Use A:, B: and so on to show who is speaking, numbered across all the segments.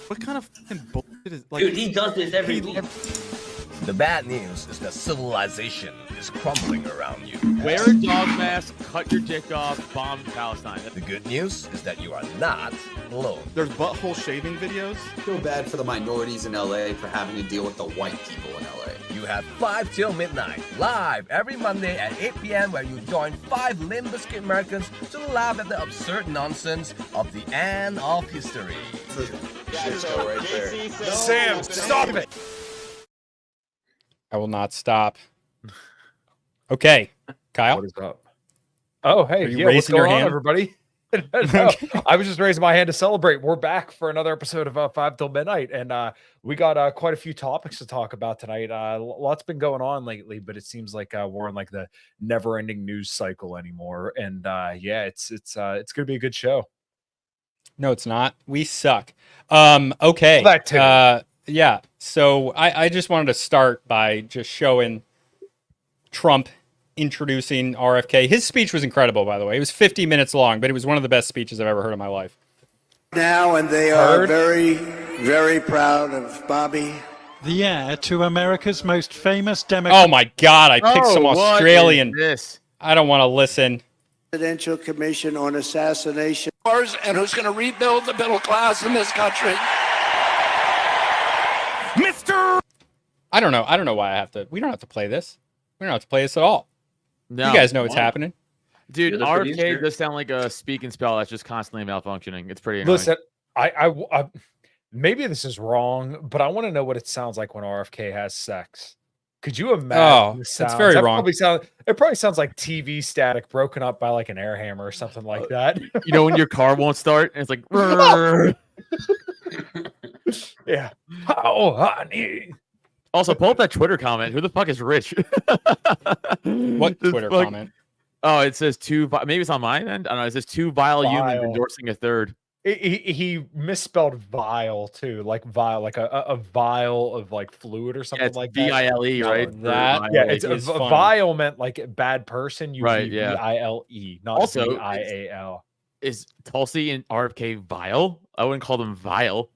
A: What kind of fucking bullshit is like?
B: Dude, he does this every week.
C: The bad news is that civilization is crumbling around you.
D: Wear a dog mask, cut your dick off, bomb Palestine.
C: The good news is that you are not alone.
A: There's butthole shaving videos.
E: I feel bad for the minorities in LA for having to deal with the white people in LA.
C: You have 5 till midnight, live every Monday at 8 p.m. where you join 5 Limp Bizkit Americans to laugh at the absurd nonsense of the end of history.
E: Shit show right there.
C: Sam, stop it!
F: I will not stop. Okay, Kyle.
G: What is up? Oh, hey,
F: Are you
G: yeah, what's
F: raising your
G: going on,
F: hand?
G: everybody? No, I was just raising my hand to celebrate. We're back for another episode of 5 till midnight, and we got quite a few topics to talk about tonight. Lots been going on lately, but it seems like we're in like the never-ending news cycle anymore. And yeah, it's gonna be a good show.
F: No, it's not. We suck. Okay.
G: Well, that too.
F: Yeah. So I just wanted to start by just showing Trump introducing RFK. His speech was incredible, by the way. It was 50 minutes long, but it was one of the best speeches I've ever heard in my life.
H: Now, and they are very, very proud of Bobby.
I: The heir to America's most famous Democrat.
F: Oh my God! I picked some Australian.
D: What is this?
F: I don't want to listen.
H: Presidential Commission on Assassination. And who's going to rebuild the middle class in this country?
F: I don't know. I don't know why I have to. We don't have to play this. We don't have to play this at all.
D: No.
F: You guys know what's happening.
D: Dude,
B: You're the
D: RFK
B: producer.
D: does sound like a speak and spell that's just constantly malfunctioning. It's pretty annoying.
G: Listen, I maybe this is wrong, but I want to know what it sounds like when RFK has sex. Could you imagine?
F: Oh,
G: the
F: it's
G: sounds?
F: very
G: That
F: wrong.
G: It probably sounds like TV static broken up by like an air hammer or something like that.
D: You know when your car won't start and it's like,
G: Yeah. Oh, honey.
D: Also, pull up that Twitter comment. Who the fuck is Rich?
F: What
D: This
F: Twitter
D: fuck-
F: comment?
D: Oh, it says maybe it's on mine end. I don't know. It says 2 vile humans
G: Vile.
D: endorsing a third.
G: He misspelled vile too, like vile, like a vial of like fluid or something
D: Yeah, it's
G: like that.
D: VILE, right?
F: No, that-
D: Or
G: Yeah,
D: VILE.
G: it's a
F: is funny.
G: vile meant like a bad person. You
D: Right, yeah.
G: VILE, not
D: Also,
G: VIAL.
D: Is Tulsi and RFK vile? I wouldn't call them vile.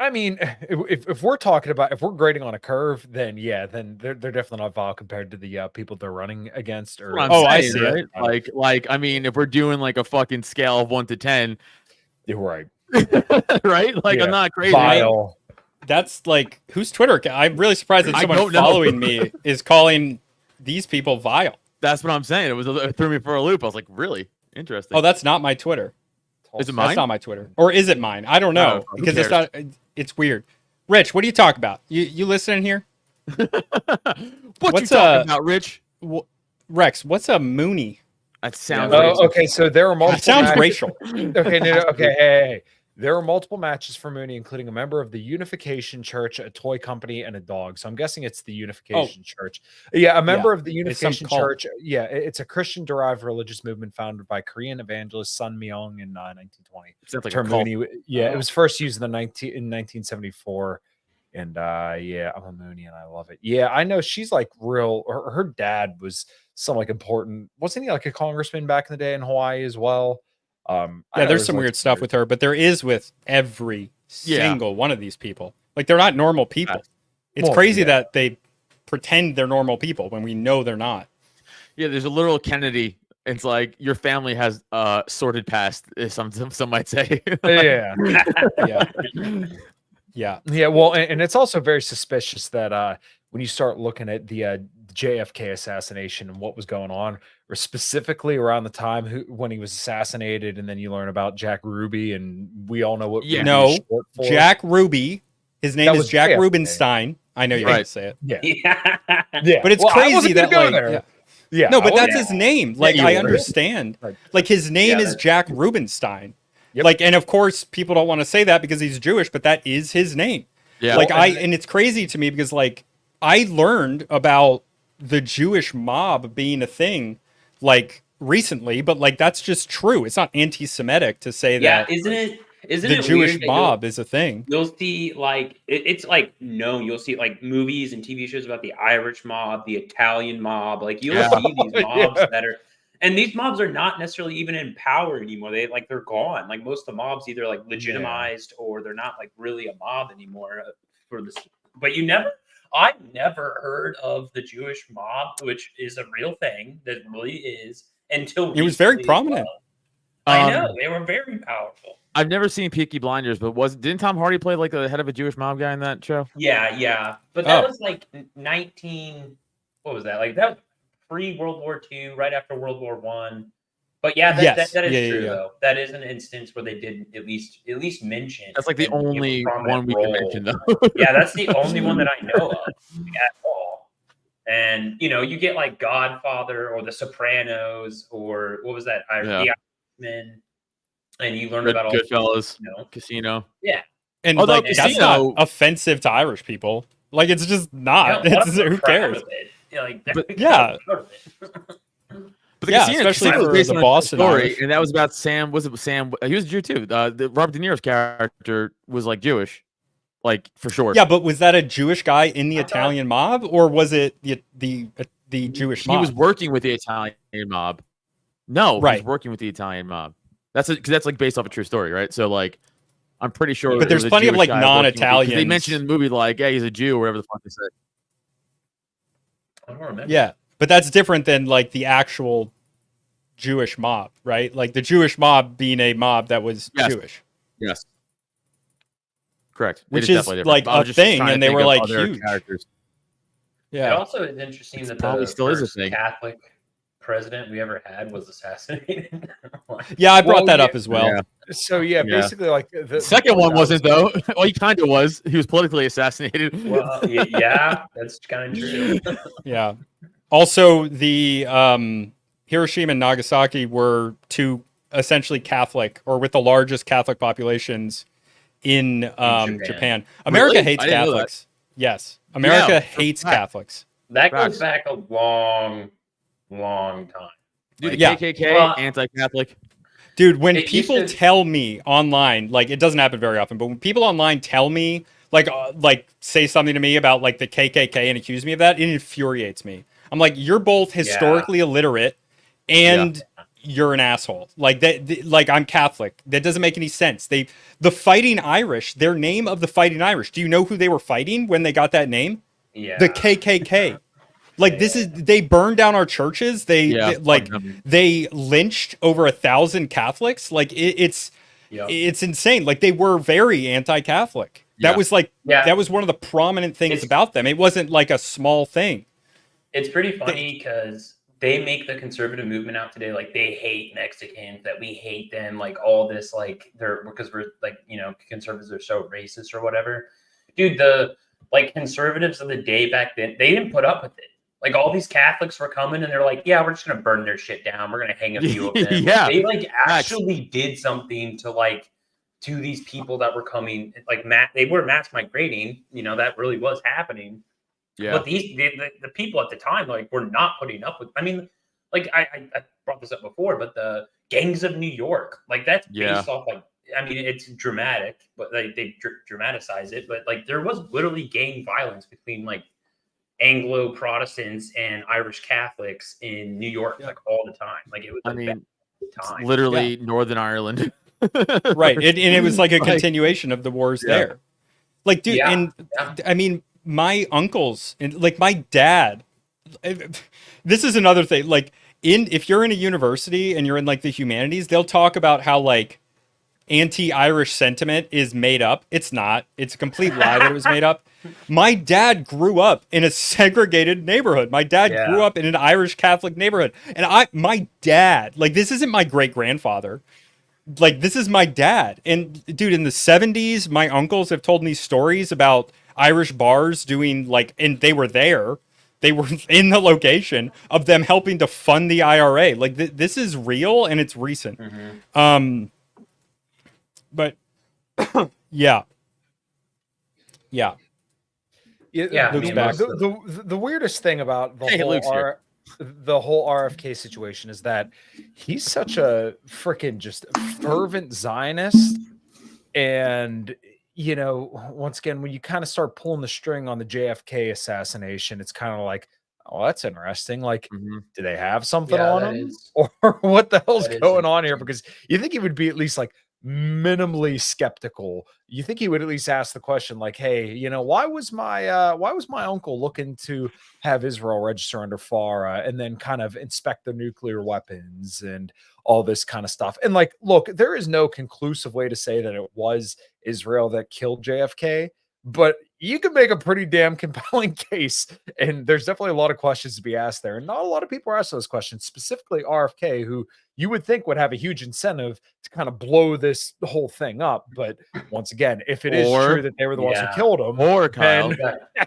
G: I mean, if we're talking about if we're grading on a curve, then yeah, then they're definitely not vile compared to the people they're running against. Or
D: What I'm
F: Oh, I
D: saying,
F: see
D: right? Like, I mean, if we're doing like a fucking scale of 1 to 10,
G: you're right.
D: right? Like,
G: Yeah.
D: I'm not crazy.
G: Vile.
F: That's like whose Twitter account? I'm really surprised that
D: I
F: someone
D: don't know.
F: following me is calling these people vile.
D: That's what I'm saying. It threw me for a loop. I was like, really interesting.
F: Oh, that's not my Twitter.
D: Is it
F: That's
D: mine?
F: not my Twitter. Or is it mine? I don't know.
D: Who
F: Because it's
D: cares?
F: not it's weird. Rich, what do you talk about? You listening here?
D: What
F: What's
D: you talking about, Rich?
F: Rex, what's a Mooney?
D: That sounds
G: Oh,
D: racist.
G: okay, so there are multiple.
F: That sounds
G: matches-
F: racial.
G: Okay, no, okay, hey. There are multiple matches for Mooney, including a member of the Unification Church, a toy company, and a dog. So I'm guessing it's the Unification Church. Yeah, a member of the
F: It's some
G: Unification
F: cult.
G: Church. Yeah, it's a Christian-derived religious movement founded by Korean evangelist Sun Myung in 1920.
D: Sounds like a
G: Term
D: cult.
G: Mooney, it was first used in 1974. And yeah, I'm a Mooney and I love it. Yeah, I know she's like real. Her dad was some like important. Wasn't he like a congressman back in the day in Hawaii as well? I
F: Yeah,
G: know
F: there's some
G: like,
F: weird stuff with her, but there is with every single one of these people. Like they're not normal people. It's
G: Well,
F: crazy
G: yeah.
F: that they pretend they're normal people when we know they're not.
D: Yeah, there's a literal Kennedy. It's like your family has sorted past. Some might say.
G: Yeah.
F: Yeah.
G: Yeah, well, and it's also very suspicious that when you start looking at the JFK assassination and what was going on, or specifically around the time when he was assassinated, and then you learn about Jack Ruby, and we all know what.
D: Yeah.
G: Ruby
F: No,
G: is short for.
F: Jack Ruby. His name
G: That
F: is
G: was
F: Jack
G: JFK.
F: Rubenstein. I know you
D: Right.
F: can't say it.
G: Yeah,
B: Yeah.
G: yeah,
F: But it's
G: Well, I
F: crazy
G: wasn't gonna
F: that
G: go
F: like
G: there.
F: yeah.
G: Yeah,
F: No, but
G: I
F: that's
G: wasn't-
F: his name. Like
G: you
F: I
G: were.
F: understand.
G: Right.
F: Like his name
B: Yeah,
F: is Jack Rubenstein.
G: Yep.
F: Like, and of course people don't want to say that because he's Jewish, but that is his name.
D: Yeah.
F: Like and it's crazy to me because like I learned about the Jewish mob being a thing like recently, but like that's just true. It's not anti-Semitic to say
B: Yeah,
F: that
B: isn't it
F: the Jewish
B: weird that
F: mob is a thing.
B: You'll see like it's like known. You'll see like movies and TV shows about the Irish mob, the Italian mob. Like you'll
D: Yeah.
B: see these mobs
G: Yeah.
B: that are And these mobs are not necessarily even in power anymore. They're gone. Like most of the mobs either like legitimized or they're not like really a mob anymore for this. But I've never heard of the Jewish mob, which is a real thing that really is until
F: It was very
B: recently as
F: prominent.
B: well. I know they were very powerful.
D: I've never seen Peaky Blinders, but didn't Tom Hardy play like the head of a Jewish mob guy in that show?
B: Yeah. But that was like 19. What was that? Like that was pre-World War II, right after World War One. But yeah, that is true though. That is an instance where they did at least mention.
D: That's like the only one we can mention, though.
B: Yeah, that's the only one that I know of at all. And you get like Godfather or The Sopranos or what was that? The Irishman, and you learn about all
D: Goodfellas, Casino.
B: Yeah,
F: and
D: although
F: that's not offensive to Irish people. Like it's just not. Who cares?
D: But the Casino
F: especially
D: was based
F: the
D: on
F: Boston
D: story,
F: Irish.
D: and that was about Sam. Was it Sam? He was a Jew too. Robert De Niro's character was like Jewish, like for sure.
F: Yeah, but was that a Jewish guy in the Italian mob, or was it the Jewish mob?
D: He was working with the Italian mob. No,
F: right.
D: He was working with the Italian mob. Because that's like based off a true story, right? So like, I'm pretty sure.
F: But there's plenty of like non-Italians.
D: They mentioned in the movie like, yeah, he's a Jew or whatever the fuck they said.
B: I don't remember.
F: Yeah, but that's different than like the actual Jewish mob, right? Like the Jewish mob being a mob that was Jewish.
D: Yes. Correct.
F: Which is like a thing, and they were like huge.
D: Characters.
F: Yeah.
B: It also is interesting that
D: probably
B: the
D: still is a
B: first
D: thing.
B: Catholic president we ever had was assassinated.
F: Yeah, I brought that up as well.
G: Yeah. So basically, like
D: the second one wasn't though. Well, he kind of was. He was politically assassinated.
B: Well, yeah, that's kind of true.
F: Yeah. Also, the Hiroshima and Nagasaki were two essentially Catholic, or with the largest Catholic populations in Japan. America hates Catholics. Yes, America hates Catholics.
B: That goes back a long time.
D: Dude, the KKK, anti-Catholic.
F: Dude, when people tell me online, like it doesn't happen very often, but when people online tell me, like say something to me about like the KKK and accuse me of that, it infuriates me. I'm like, you're both historically illiterate, and you're an asshole. Like that, like I'm Catholic. That doesn't make any sense. The Fighting Irish, their name of the Fighting Irish. Do you know who they were fighting when they got that name?
B: Yeah,
F: the KKK. Like they burned down our churches. They lynched over 1,000 Catholics. Like it's insane. Like they were very anti-Catholic. That was that was one of the prominent things about them. It wasn't like a small thing.
B: It's pretty funny because they make the conservative movement out today like they hate Mexicans, that we hate them, like all this, like because we're like conservatives are so racist or whatever. Dude, the like conservatives of the day back then, they didn't put up with it. Like all these Catholics were coming and they're like, yeah, we're just gonna burn their shit down. We're gonna hang a few of them. They like actually did something to these people that were coming. Like they were mass migrating. That really was happening. Yeah. But the people at the time like were not putting up with. I mean, like I brought this up before, but the gangs of New York, like that's based off like. I mean, it's dramatic, but they dramatize it. But like there was literally gang violence between like Anglo Protestants and Irish Catholics in New York, like all the time. Like it was.
D: It's literally Northern Ireland,
F: right? And it was like a continuation of the wars there. Like, dude, I mean, my uncles and like my dad. This is another thing. Like, if you're in a university and you're in like the humanities, they'll talk about how like anti-Irish sentiment is made up. It's not. It's a complete lie that it was made up. My dad grew up in a segregated neighborhood. My dad grew up in an Irish Catholic neighborhood. And my dad, like this isn't my great-grandfather. Like this is my dad. And dude, in the 70s, my uncles have told me stories about Irish bars doing like, and they were there. They were in the location of them helping to fund the IRA. Like this is real and it's recent. Mm-hmm. But
G: yeah.
F: Luke's back.
G: The weirdest thing about the whole RFK situation is that he's such a freaking just fervent Zionist, and once again, when you kind of start pulling the string on the JFK assassination, it's kind of like, well, that's interesting. Like,
D: Mhm.
G: do they have something
B: Yeah,
G: on
B: that
G: him,
B: is-
G: or what the hell's
B: that is
G: going on here?
B: interesting.
G: Because you think he would be at least like minimally skeptical. You think he would at least ask the question, like, "Hey, why was my uncle looking to have Israel register under FARA and then kind of inspect the nuclear weapons and all this kind of stuff?" And like, look, there is no conclusive way to say that it was Israel that killed JFK, but you can make a pretty damn compelling case. And there's definitely a lot of questions to be asked there. And not a lot of people are asked those questions, specifically RFK, who you would think would have a huge incentive to kind of blow this whole thing up. But once again, if it is
D: Or-
G: true that they were the ones who
B: Yeah.
G: killed him,
D: Or Kyle,
G: then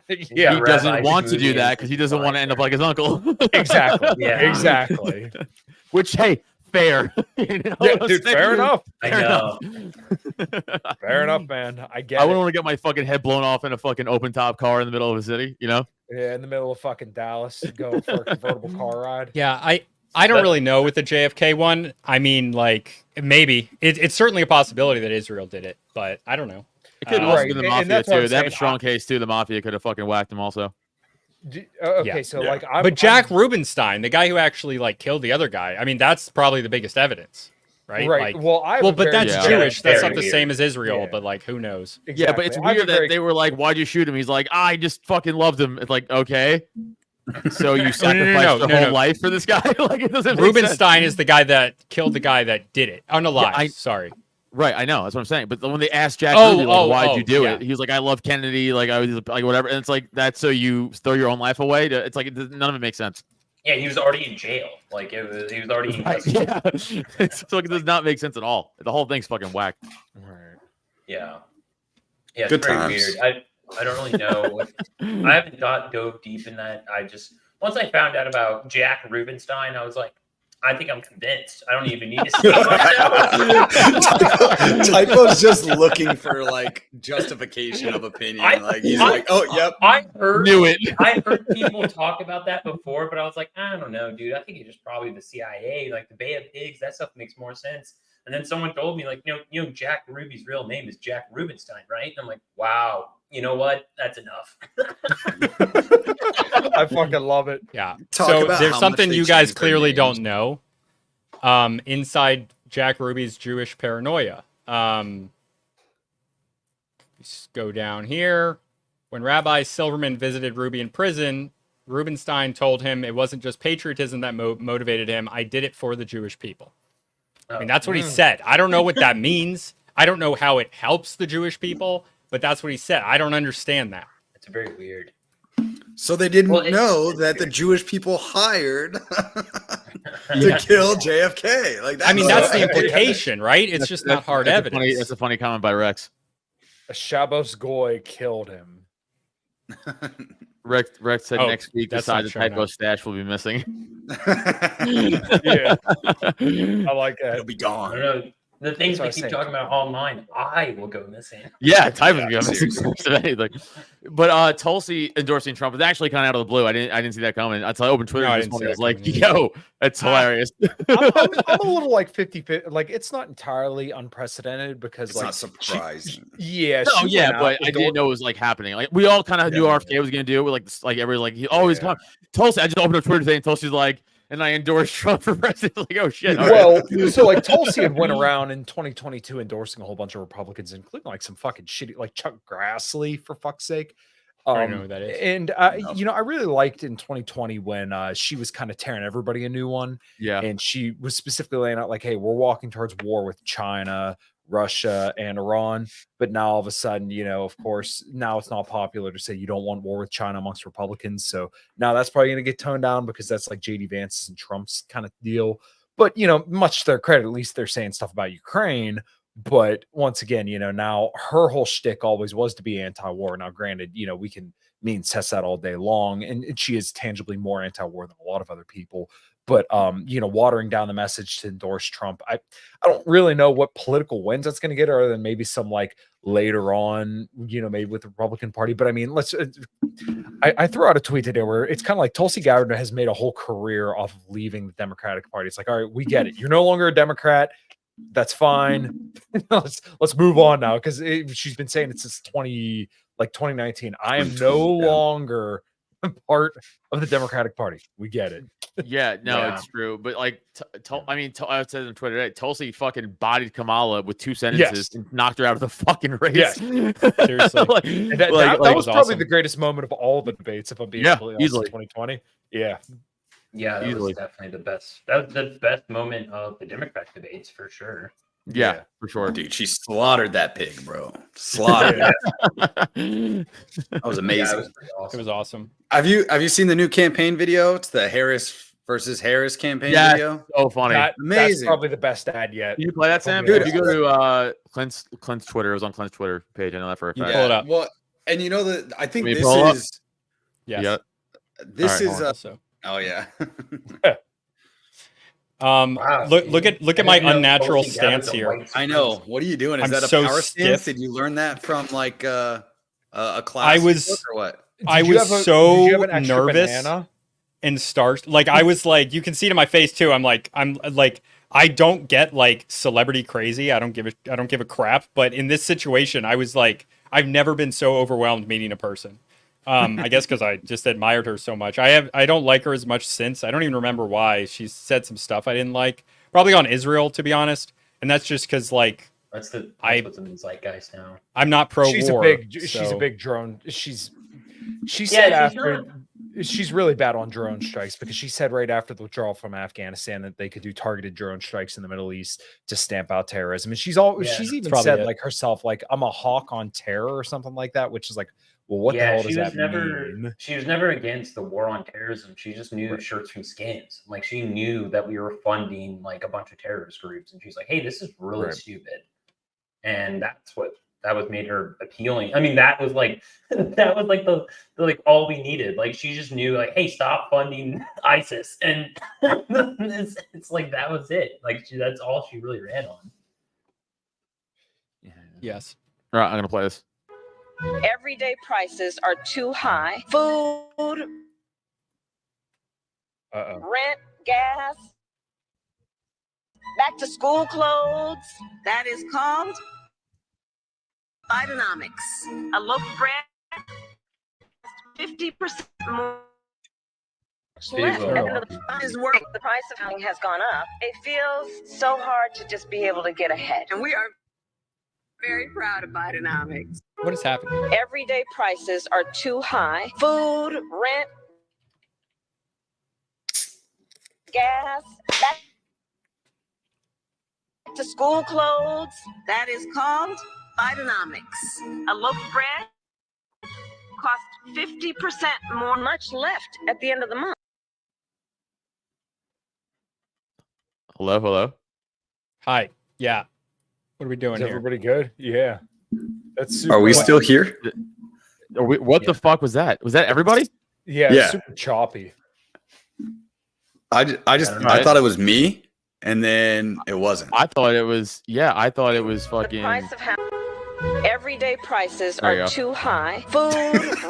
B: You
G: yeah,
D: he
B: got
D: doesn't
B: Rabbi
D: want to do
B: Shmoozy
D: that
B: and
D: because he doesn't want to end up
B: Fine.
D: like his uncle.
G: exactly.
B: Yeah.
G: Exactly.
D: Which, hey, fair. You know
G: Yeah,
D: what I'm
G: dude,
D: saying?
G: fair enough.
B: I
D: Fair
B: know.
D: enough.
G: Fair enough, man. I get
D: I
G: it.
D: wouldn't want to get my fucking head blown off in a fucking open top car in the middle of a city, you know?
G: Yeah, in the middle of fucking Dallas, going for a convertible car ride.
F: Yeah, I don't really know with the JFK one. I mean, like maybe it's certainly a possibility that Israel did it, but I don't know.
D: It could have also
G: Right,
D: been the
G: and
D: mafia
G: that's what I'm
D: too. They have a
G: saying.
D: strong case too. The mafia could have fucking whacked him also.
G: Okay,
F: Yeah.
G: so
E: Yeah.
G: like,
F: But Jack Rubenstein, the guy who actually like killed the other guy, I mean, that's probably the biggest evidence, right?
G: right.
F: Like,
G: Well, I
F: well,
G: have a
F: but
G: very-
F: that's
D: Yeah.
F: Jewish. That's
B: Very
F: not the
B: weird.
F: same as Israel,
G: Yeah.
F: but like, who knows?
D: Yeah, but it's
G: Exactly. I have a
D: weird that
G: very-
D: they were like, "Why'd you shoot him?" He's like, "I just fucking loved him." It's like, okay, so you sacrificed your whole life for this guy? Like, it doesn't. Make sense.
F: Rubenstein is the guy that killed the guy that did it. Unalive.
D: I-
F: Sorry.
D: Right, I know. That's what I'm saying. But when they asked Jack
F: Oh,
D: Ruby, like, why'd you do
F: yeah.
D: it? He was like, I love Kennedy. Like, I was like, whatever. And it's like, that's so you throw your own life away? It's like, none of it makes sense.
B: Yeah, he was already in jail. Like he was already in custody.
D: Yeah. It's like, it does not make sense at all. The whole thing's fucking whack.
G: Right.
B: Yeah. Yeah, it's
E: Good
B: very
E: times.
B: weird. I don't really know. I haven't dove deep in that. I just once I found out about Jack Rubenstein, I was like, I think I'm convinced. I don't even need to see it.
E: Typo's just looking for like justification of opinion. Like he's like, oh, yep.
B: I heard
D: Knew it.
B: I heard people talk about that before, but I was like, I don't know, dude. I think it's just probably the CIA, like the Bay of Pigs. That stuff makes more sense. And then someone told me, like, Jack Ruby's real name is Jack Rubenstein, right? And I'm like, wow. You know what? That's enough.
G: I fucking love it.
F: Yeah.
E: Talk
F: So
E: about
F: there's
E: how
F: something
E: much they
F: you guys
E: changed their
F: clearly
E: names.
F: don't know. Inside Jack Ruby's Jewish paranoia. Let's go down here. When Rabbi Silverman visited Ruby in prison, Rubenstein told him it wasn't just patriotism that motivated him. I did it for the Jewish people. I mean, that's what he said. I don't know what that means. I don't know how it helps the Jewish people, but that's what he said. I don't understand that.
B: It's very weird.
E: So they didn't
B: Well,
E: know that the Jewish people hired to kill JFK. Like
F: I mean, that's the
E: implication.
F: implication, right? It's just not hard evidence.
D: That's a funny comment by Rex.
G: A Shabbos Goy killed him.
D: Rex said
F: Oh,
D: next week
F: that's
D: decide
F: not
D: the
F: showing
D: typo
F: up.
D: stash will be missing.
G: Yeah, I like that.
E: It'll be
B: I
E: gone.
B: don't know. The things
G: That's
B: they
G: what I
B: keep
G: say.
B: talking about online, I will go missing.
D: Yeah, typo's gonna be
E: seriously.
D: missing most of anything. But Tulsi endorsing Trump was actually kind of out of the blue. I didn't see that coming. Until I opened Twitter
F: No, I
D: this
F: didn't
D: morning.
F: see
D: I was
F: that
D: like,
F: coming
D: yo, that's hilarious.
G: I'm a little like 50-50. Like, it's not entirely unprecedented because,
E: It's
G: like,
E: not surprising.
G: yeah,
D: No,
G: she
D: yeah,
G: went out
D: but
G: the
D: I didn't
G: door-
D: know it was like happening. Like we all kind of knew
G: Yeah.
D: RFK was gonna do it. With like every like he always
G: Yeah.
D: come. Tulsi, I just opened up Twitter today and Tulsi's like, and I endorsed Trump for president. Like, oh shit. all right.
G: Well, so like Tulsi had went around in 2022 endorsing a whole bunch of Republicans, including like some fucking shitty, like Chuck Grassley, for fuck's sake.
F: I don't know who that is.
G: And
E: No.
G: I really liked in 2020 when she was kind of tearing everybody a new one,
D: Yeah.
G: and she was specifically laying out like, "Hey, we're walking towards war with China, Russia, and Iran." But now all of a sudden, of course, now it's not popular to say you don't want war with China amongst Republicans. So now that's probably going to get toned down because that's like JD Vance's and Trump's kind of deal. But much to their credit, at least they're saying stuff about Ukraine. But once again, now her whole shtick always was to be anti-war. Now, granted, we can test that all day long, and she is tangibly more anti-war than a lot of other people. But watering down the message to endorse Trump, I don't really know what political wins that's going to get, other than maybe some like later on, maybe with the Republican Party. But I mean, I threw out a tweet today where it's kind of like Tulsi Gabbard has made a whole career off of leaving the Democratic Party. It's like, all right, we get it. You're no longer a Democrat. That's fine. let's move on now, because she's been saying it since 2019. I am no longer part of the Democratic Party. We get it.
D: Yeah, no,
B: Yeah.
D: it's true. But like, I mean, I said on Twitter today, Tulsi fucking bodied Kamala with 2 sentences and knocked her out of the fucking race.
G: Yes.
F: Seriously.
D: Like,
G: And that was probably
F: awesome.
G: the greatest moment of all the debates, if I'm being
D: Yeah,
G: completely honest, in
D: easily.
G: 2020. Yeah.
B: Yeah, that
D: Easily.
B: was definitely the best. That was the best moment of the Democratic debates for sure.
D: yeah, for sure.
E: Dude, she slaughtered that pig, bro. Slaughtered.
B: Yeah.
E: That was
B: Yeah,
E: amazing.
B: it was pretty awesome.
F: It was awesome.
E: Have you seen the new campaign video? It's the Harris versus Harris campaign
D: Yeah,
E: video.
D: so funny.
G: That's
E: Amazing.
G: probably the best ad yet.
D: Did you play that, Sam?
G: Dude,
D: If you go to Clint's Twitter, it was on Clint's Twitter page. I know that for a fact.
F: Pull it up.
E: Well, and you know that I think
D: Can we
E: this
D: pull it up?
E: is
F: Yes.
D: Yeah.
E: this
D: All right,
E: is
D: hold on.
F: So,
E: oh yeah.
B: Wow,
F: look at
B: I
F: my
B: didn't know
F: unnatural
B: Tulsi gathered
F: stance
B: the
F: here.
B: white
E: I know.
B: supremacy.
E: What are you doing? Is
F: I'm
E: that a
F: so
E: power stance?
F: stiff.
E: Did you learn that from like a class?
F: I was-
E: book or what?
F: I
G: Did you
F: was
G: have
F: so
G: did you have an extra
F: nervous
G: banana?
F: and starched. Like I was like, you can see it in my face too. I'm like, I don't get like celebrity crazy. I don't give a crap. But in this situation, I was like, I've never been so overwhelmed meeting a person. I guess because I just admired her so much. I don't like her as much since. I don't even remember why. She said some stuff I didn't like. Probably on Israel, to be honest. And that's just because like
B: That's what's in the zeitgeist now.
F: I'm not pro war.
G: She's a big drone. She said
B: Yeah, she's
G: after she's really bad on drone strikes because she said right after the withdrawal from Afghanistan that they could do targeted drone strikes in the Middle East to stamp out terrorism. And she's even
F: probably
G: said
F: it.
G: like herself, like I'm a hawk on terror or something like that, which is like, well, what the hell does that mean?
B: She was never against the war on terrorism. She just knew shirts from skins. Like she knew that we were funding like a bunch of terrorist groups, and she's like, "Hey, this is really stupid," and that was made her appealing. I mean, that was like the like all we needed. Like she just knew like, "Hey, stop funding ISIS," and it's like that was it. Like that's all she really ran on.
F: Yes.
D: All right, I'm gonna play this.
J: Everyday prices are too high. Food, rent, gas, back to school clothes. That is called Bidenomics. A loaf of bread, 50% more. Left. At the end of the the price of housing has gone up. It feels so hard to just be able to get ahead. And we are very proud of Bidenomics.
F: What is happening?
J: Everyday prices are too high. Food, rent, gas, back to school clothes. That is called Bidenomics. A loaf of bread costs 50% more, much left at the end of the month.
D: Hello.
F: Hi. Yeah. What are we doing
G: Is
F: here?
G: everybody good? Yeah. That's super.
E: Are we still here?
D: What the fuck was that? Was that everybody?
G: Yeah. Super choppy.
E: I thought it was me, and then it wasn't.
D: I thought it was. Yeah, I thought it was fucking.
J: The price of everyday prices
D: There you
J: are
D: go.
J: too high. Food,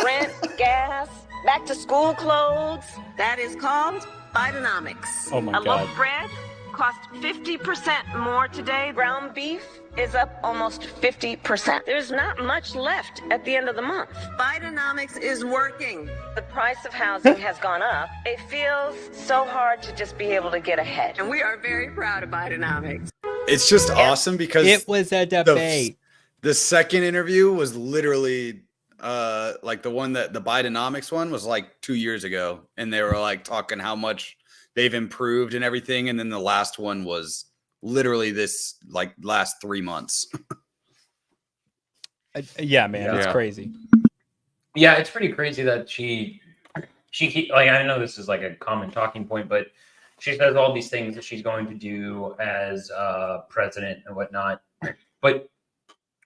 J: rent, gas, back to school clothes. That is called Bidenomics.
F: Oh my
J: A
F: God.
J: loaf of bread costs 50% more today. Ground beef is up almost 50%. There's not much left at the end of the month. Bidenomics is working. The price of housing has gone up. It feels so hard to just be able to get ahead. And we are very proud of Bidenomics.
E: It's just awesome because
F: It was a debate.
E: the second interview was literally like the one that the Bidenomics one was like 2 years ago, and they were like talking how much they've improved and everything, and then the last one was literally this like last 3 months.
F: Yeah, man, it's
D: Yeah.
F: crazy.
B: Yeah, it's pretty crazy that she like I know this is like a common talking point, but she says all these things that she's going to do as president and whatnot. But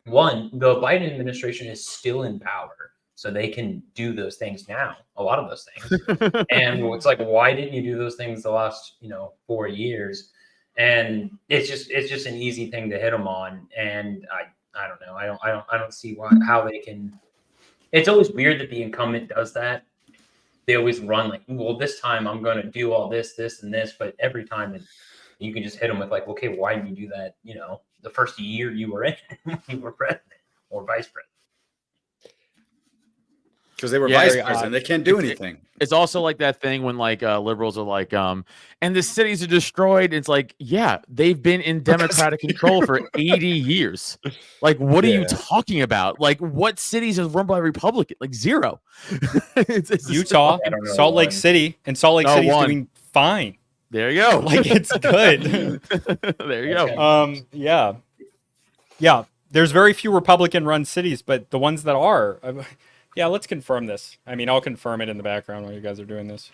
B: one, the Biden administration is still in power, so they can do those things now. A lot of those things, and it's like, why didn't you do those things the last 4 years? And it's just an easy thing to hit them on, and I don't know. I don't see how they can. It's always weird that the incumbent does that. They always run like, well, this time I'm going to do all this, this, and this. But every time you can just hit them with like, okay, why did you do that? The first year you were in, you were president or vice president.
E: because they were
B: Yeah,
E: vice
F: very
E: president.
F: odd.
E: They can't do anything.
D: It's also like that thing when like liberals are like, and the cities are destroyed. It's like, yeah, they've been in democratic control for 80 years. Like, what are you talking about? Like, what cities are run by Republican? Like zero. It's
F: Utah,
B: I don't know
F: Salt Lake
B: one.
F: City, and Salt Lake
D: No,
F: City's
D: one.
F: doing fine.
D: there you go.
F: Like it's good.
D: There you
B: That's
D: go.
B: good.
F: Yeah. There's very few Republican-run cities, but the ones that are, yeah. Let's confirm this. I mean, I'll confirm it in the background while you guys are doing this.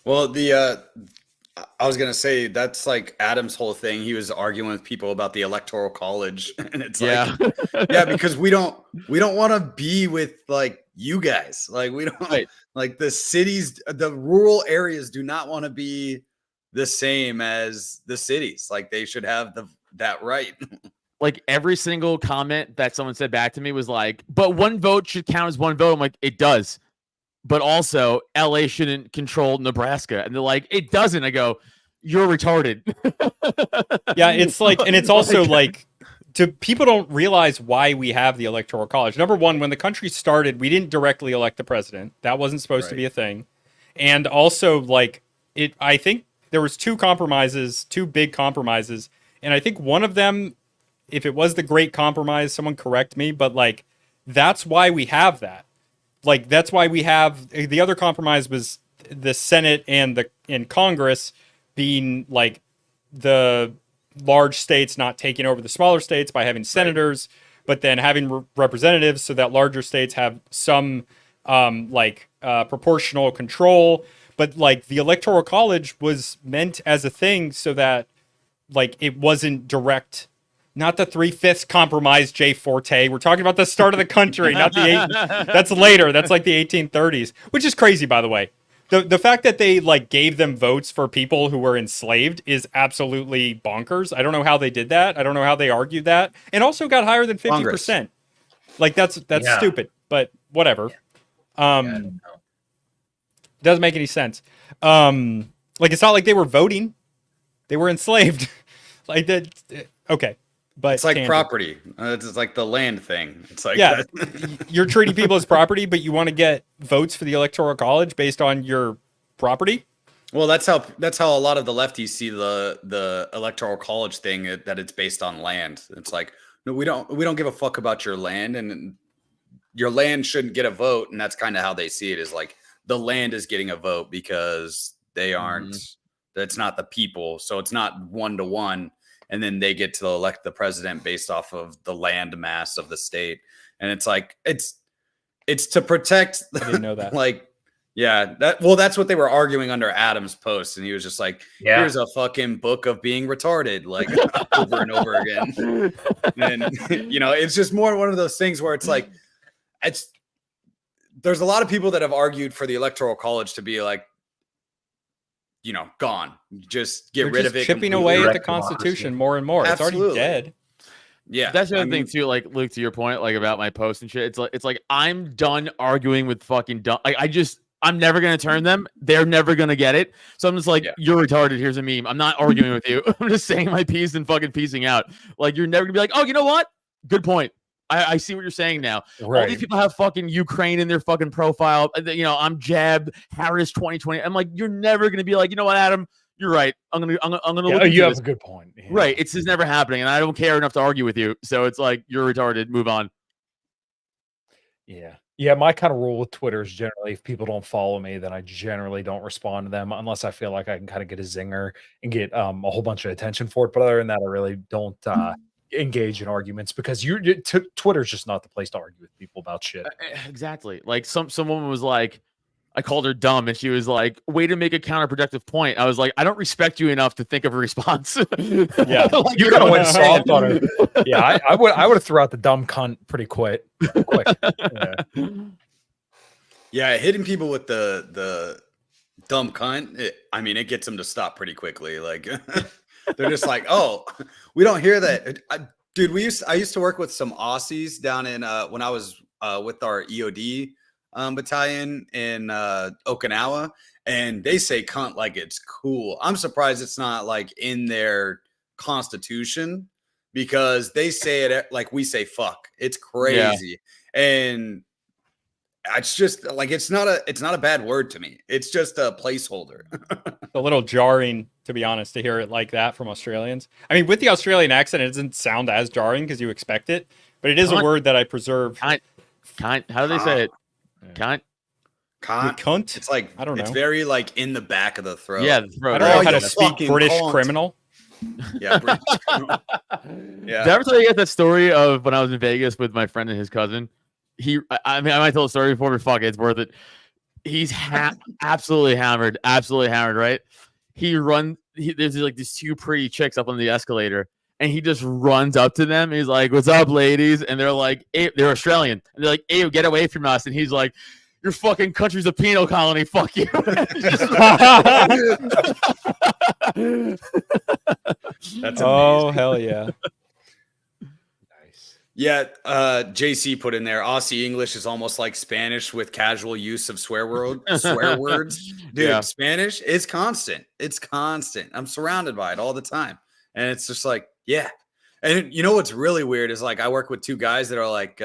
E: Well, I was gonna say that's like Adam's whole thing. He was arguing with people about the electoral college, and it's
D: Yeah.
E: like, yeah, because we don't want to be with like you guys. Like we don't
D: Right.
E: like the cities, the rural areas do not want to be the same as the cities. Like they should have that right.
D: Like every single comment that someone said back to me was like, but one vote should count as one vote. I'm like, it does. But also LA shouldn't control Nebraska. And they're like, it doesn't. I go, you're retarded.
F: Yeah, it's like, and it's also like, people don't realize why we have the Electoral College. Number one, when the country started, we didn't directly elect the president. That wasn't supposed to be a thing. And also, like, I think there was two big compromises. And I think one of them, if it was the Great Compromise, someone correct me, but like, that's why we have that. Like, that's why we have, the other compromise was the Senate and Congress being like the large states not taking over the smaller states by having senators, but then having representatives so that larger states have some proportional control. But like the Electoral College was meant as a thing so that like it wasn't direct. Not the 3/5 compromise, Jay Forte. We're talking about the start of the country, not the that's later. That's like the 1830s, which is crazy, by the way. The fact that they like gave them votes for people who were enslaved is absolutely bonkers. I don't know how they did that. I don't know how they argued that, and also got higher than 50%. Like that's stupid, but whatever. Doesn't make any sense. Like it's not like they were voting; they were enslaved. Like that. Okay. But
E: it's like property. It's like the land thing. It's like,
F: yeah, you're treating people as property, but you want to get votes for the Electoral College based on your property.
E: Well, that's how a lot of the lefties see the Electoral College thing, that it's based on land. It's like, no, we don't give a fuck about your land, and your land shouldn't get a vote. And that's kind of how they see it, is like the land is getting a vote because they aren't. That's not the people, so it's not 1-to-1. And then they get to elect the president based off of the land mass of the state. And it's like, it's to protect.
F: I didn't know that.
E: Like, yeah, that's what they were arguing under Adam's post. And he was just like, here's a fucking book of being retarded, like over and over again. And, it's just more one of those things where it's like, there's a lot of people that have argued for the Electoral College to be like, gone. Just get rid of it.
F: Chipping away at the Constitution more and more.
E: Absolutely.
F: It's already dead.
D: Yeah, that's the other thing too. Like, Luke, to your point, like about my post and shit. It's like I'm done arguing with fucking dumb. I'm never gonna turn them. They're never gonna get it. So I'm just like, you're retarded. Here's a meme. I'm not arguing with you. I'm just saying my piece and fucking piecing out. Like, you're never gonna be like, oh, you know what? Good point. I see what you're saying now. Right. All these people have fucking Ukraine in their fucking profile. I'm Jab Harris 2020. I'm like, you're never gonna be like, you know what, Adam, you're right. I'm gonna look into
G: you have
D: this.
G: a good point. Yeah.
D: Right. It's just never happening, and I don't care enough to argue with you. So it's like, you're retarded. Move on.
G: Yeah. My kind of rule with Twitter is generally, if people don't follow me, then I generally don't respond to them unless I feel like I can kind of get a zinger and get a whole bunch of attention for it. But other than that, I really don't engage in arguments, because Twitter's just not the place to argue with people about shit.
D: Exactly. Like some woman was like, I called her dumb, and she was like, way to make a counterproductive point. I was like, I don't respect you enough to think of a response.
F: Yeah.
G: Like, you kind of went soft on her. Yeah, I would have threw out the dumb cunt pretty quick.
E: Yeah, hitting people with the dumb cunt, it gets them to stop pretty quickly. Like, they're just like, oh, we don't hear that. Dude, I used to work with some Aussies down in when I was with our EOD battalion in Okinawa, and they say cunt like it's cool. I'm surprised it's not like in their constitution, because they say it like we say fuck. It's crazy. Yeah. And it's just like it's not a bad word to me. It's just a placeholder.
F: A little jarring, to be honest, to hear it like that from Australians. I mean, with the Australian accent, it doesn't sound as jarring because you expect it, but it is a word that I preserve.
D: Cunt. How do they say it? Cunt.
F: Cunt.
E: It's like
F: I don't know.
E: It's very like in the back of the throat.
D: Yeah, the throat.
F: I don't know how
E: you
F: to speak
E: fucking
F: British
E: cunt.
F: criminal.
E: Yeah, British criminal.
D: Did I ever tell you guys that story of when I was in Vegas with my friend and his cousin? I mean, I might tell the story before, but fuck it, it's worth it. He's absolutely hammered, right? There's like these two pretty chicks up on the escalator, and he just runs up to them. He's like, "What's up, ladies?" And they're like, they're Australian, and they're like, "Ew, get away from us!" And he's like, "Your fucking country's a penal colony. Fuck you."
E: That's
F: Oh,
E: amazing.
F: hell yeah.
G: Nice.
E: Yeah, JC put in there, Aussie English is almost like Spanish with casual use of swear words. Dude,
D: Yeah.
E: Spanish is constant. It's constant. I'm surrounded by it all the time. And it's just like, yeah. And you know what's really weird is like I work with two guys that are like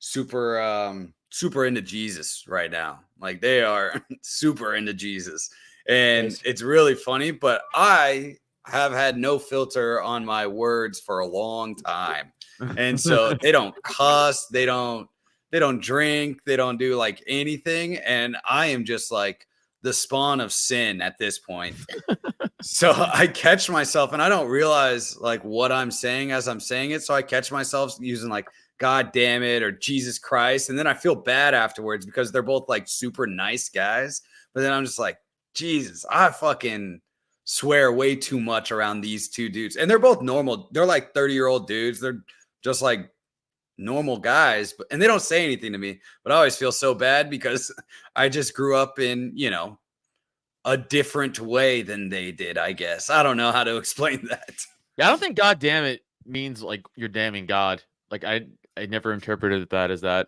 E: super into Jesus right now. Like they are super into Jesus. And
F: Nice.
E: it's really funny, but I have had no filter on my words for a long time. And so they don't cuss, they don't drink, they don't do like anything. And I am just like the spawn of sin at this point. So I catch myself and I don't realize like what I'm saying as I'm saying it. So I catch myself using like God damn it or Jesus Christ. And then I feel bad afterwards because they're both like super nice guys. But then I'm just like, Jesus, I fucking swear way too much around these two dudes. And they're both normal. They're like 30-year-old dudes. They're just like normal guys, and they don't say anything to me, but I always feel so bad because I just grew up in, you know, a different way than they did, I guess. I don't know how to explain that.
D: Yeah, I don't think "God damn it" means like you're damning God. Like I never interpreted that as that.